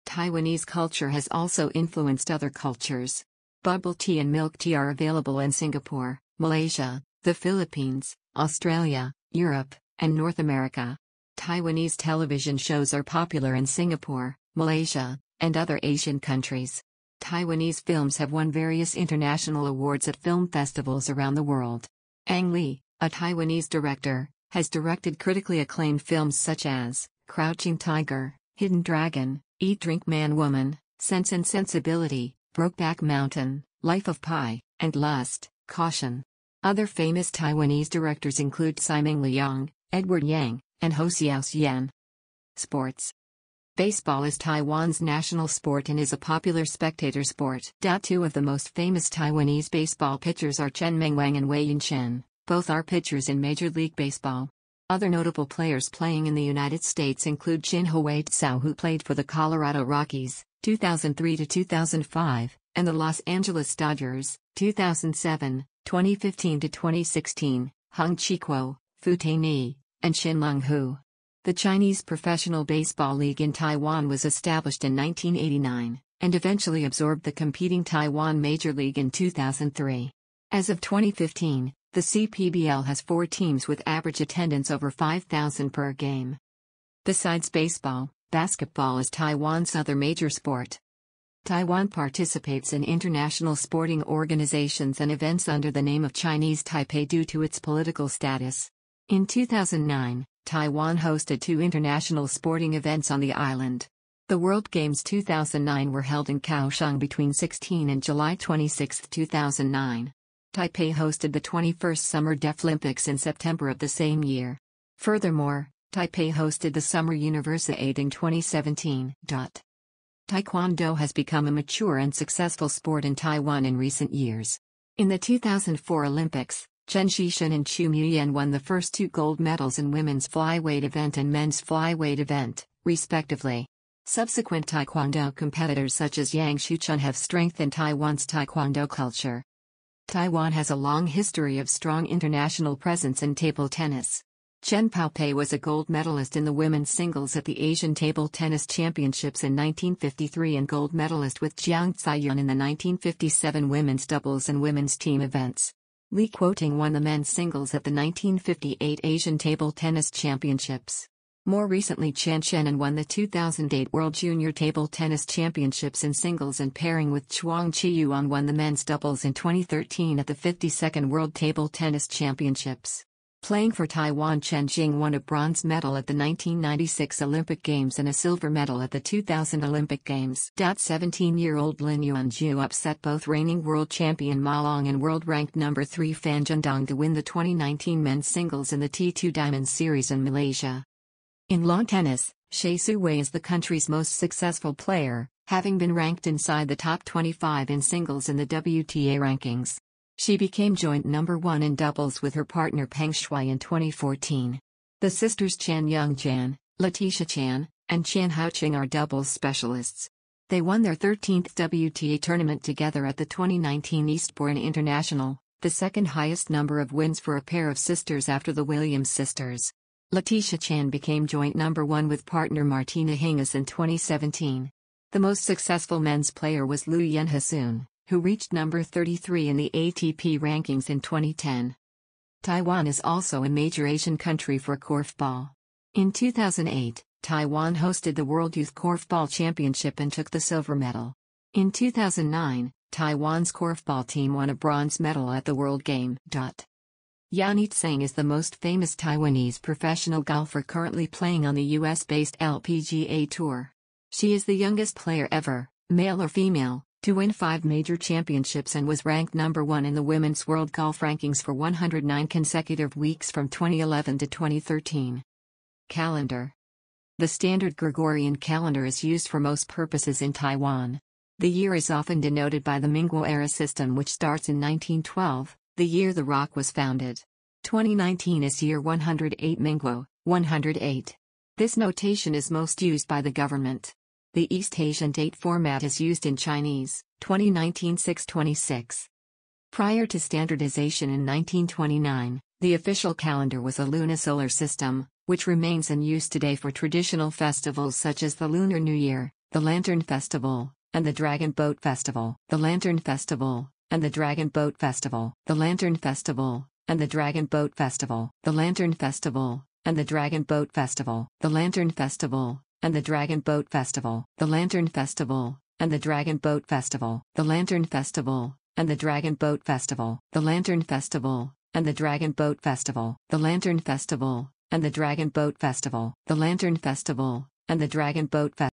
Taiwanese culture has also influenced other cultures. Bubble tea and milk tea are available in Singapore, Malaysia, the Philippines, Australia, Europe, and North America. Taiwanese television shows are popular in Singapore, Malaysia, and other Asian countries. Taiwanese films have won various international awards at film festivals around the world. Ang Lee, a Taiwanese director, has directed critically acclaimed films such as Crouching Tiger, Hidden Dragon, Eat Drink Man Woman, Sense and Sensibility, Brokeback Mountain, Life of Pi, and Lust, Caution. Other famous Taiwanese directors include Tsai-Ming Liang, Edward Yang, and Ho Xiao-hsien. Sports. Baseball is Taiwan's national sport and is a popular spectator sport. Two of the most famous Taiwanese baseball pitchers are Chen Mengwang and Wei Yunchen. Both are pitchers in Major League Baseball. Other notable players playing in the United States include Chin Hui-tsao, who played for the Colorado Rockies, 2003 to 2005, and the Los Angeles Dodgers, 2007, 2015 to 2016, Hung Chi-kuo, Fu Taini, and Shin Lung-hu. The Chinese Professional Baseball League in Taiwan was established in 1989, and eventually absorbed the competing Taiwan Major League in 2003. As of 2015, the CPBL has 4 teams with average attendance over 5,000 per game. Besides baseball, basketball is Taiwan's other major sport. Taiwan participates in international sporting organizations and events under the name of Chinese Taipei due to its political status. In 2009, Taiwan hosted 2 international sporting events on the island. The World Games 2009 were held in Kaohsiung between 16 and July 26, 2009. Taipei hosted the 21st Summer Deaflympics in September of the same year. Furthermore, Taipei hosted the Summer Universiade in 2017. Taekwondo has become a mature and successful sport in Taiwan in recent years. In the 2004 Olympics, Chen Shixin and Chu Muyan won the first 2 gold medals in women's flyweight event and men's flyweight event, respectively. Subsequent Taekwondo competitors such as Yang Shuchun have strengthened Taiwan's Taekwondo culture. Taiwan has a long history of strong international presence in table tennis. Chen Paopei was a gold medalist in the women's singles at the Asian Table Tennis Championships in 1953 and gold medalist with Jiang Zhaiyun in the 1957 women's doubles and women's team events. Li Quoting won the men's singles at the 1958 Asian Table Tennis Championships. More recently, Chen Chen won the 2008 World Junior Table Tennis Championships in singles, and pairing with Chuang Qiyuan won the men's doubles in 2013 at the 52nd World Table Tennis Championships. Playing for Taiwan, Chen Jing won a bronze medal at the 1996 Olympic Games and a silver medal at the 2000 Olympic Games. 17-year-old Lin Yuanju upset both reigning world champion Ma Long and world ranked number 3 Fan Zhendong to win the 2019 men's singles in the T2 Diamond Series in Malaysia. In lawn tennis, Hsieh Su-wei is the country's most successful player, having been ranked inside the top 25 in singles in the WTA rankings. She became joint number 1 in doubles with her partner Peng Shuai in 2014. The sisters Chan Young-jan, Letitia Chan, and Chan Hao-ching are doubles specialists. They won their 13th WTA tournament together at the 2019 Eastbourne International, the second highest number of wins for a pair of sisters after the Williams sisters. Letitia Chan became joint number 1 with partner Martina Hingis in 2017. The most successful men's player was Liu Yenhasun, who reached number 33 in the ATP rankings in 2010. Taiwan is also a major Asian country for korfball. In 2008, Taiwan hosted the World Youth Korfball Championship and took the silver medal. In 2009, Taiwan's korfball team won a bronze medal at the World Game. Yan Tseng is the most famous Taiwanese professional golfer currently playing on the US-based LPGA Tour. She is the youngest player ever, male or female, to win 5 major championships and was ranked number 1 in the Women's World Golf Rankings for 109 consecutive weeks from 2011 to 2013. Calendar. The standard Gregorian calendar is used for most purposes in Taiwan. The year is often denoted by the Mingguo era system, which starts in 1912, the year the ROC was founded. 2019 is year 108 Mingguo, 108. This notation is most used by the government. The East Asian date format is used in Chinese, 2019 6/26. Prior to standardization in 1929, the official calendar was a lunisolar system, which remains in use today for traditional festivals such as the Lunar New Year, the Lantern Festival, and the Dragon Boat Festival. The Lantern Festival, and the Dragon Boat Festival. The Lantern Festival, and the Dragon Boat Festival. The Lantern Festival, and the Dragon Boat Festival. The Lantern Festival, and the Dragon Boat Festival. The Lantern Festival, and the Dragon Boat Festival. The Lantern Festival, and the Dragon Boat Festival. The Lantern Festival, and the Dragon Boat Festival. The Lantern Festival, and the Dragon Boat Festival. The Lantern Festival, and the Dragon Boat Festival.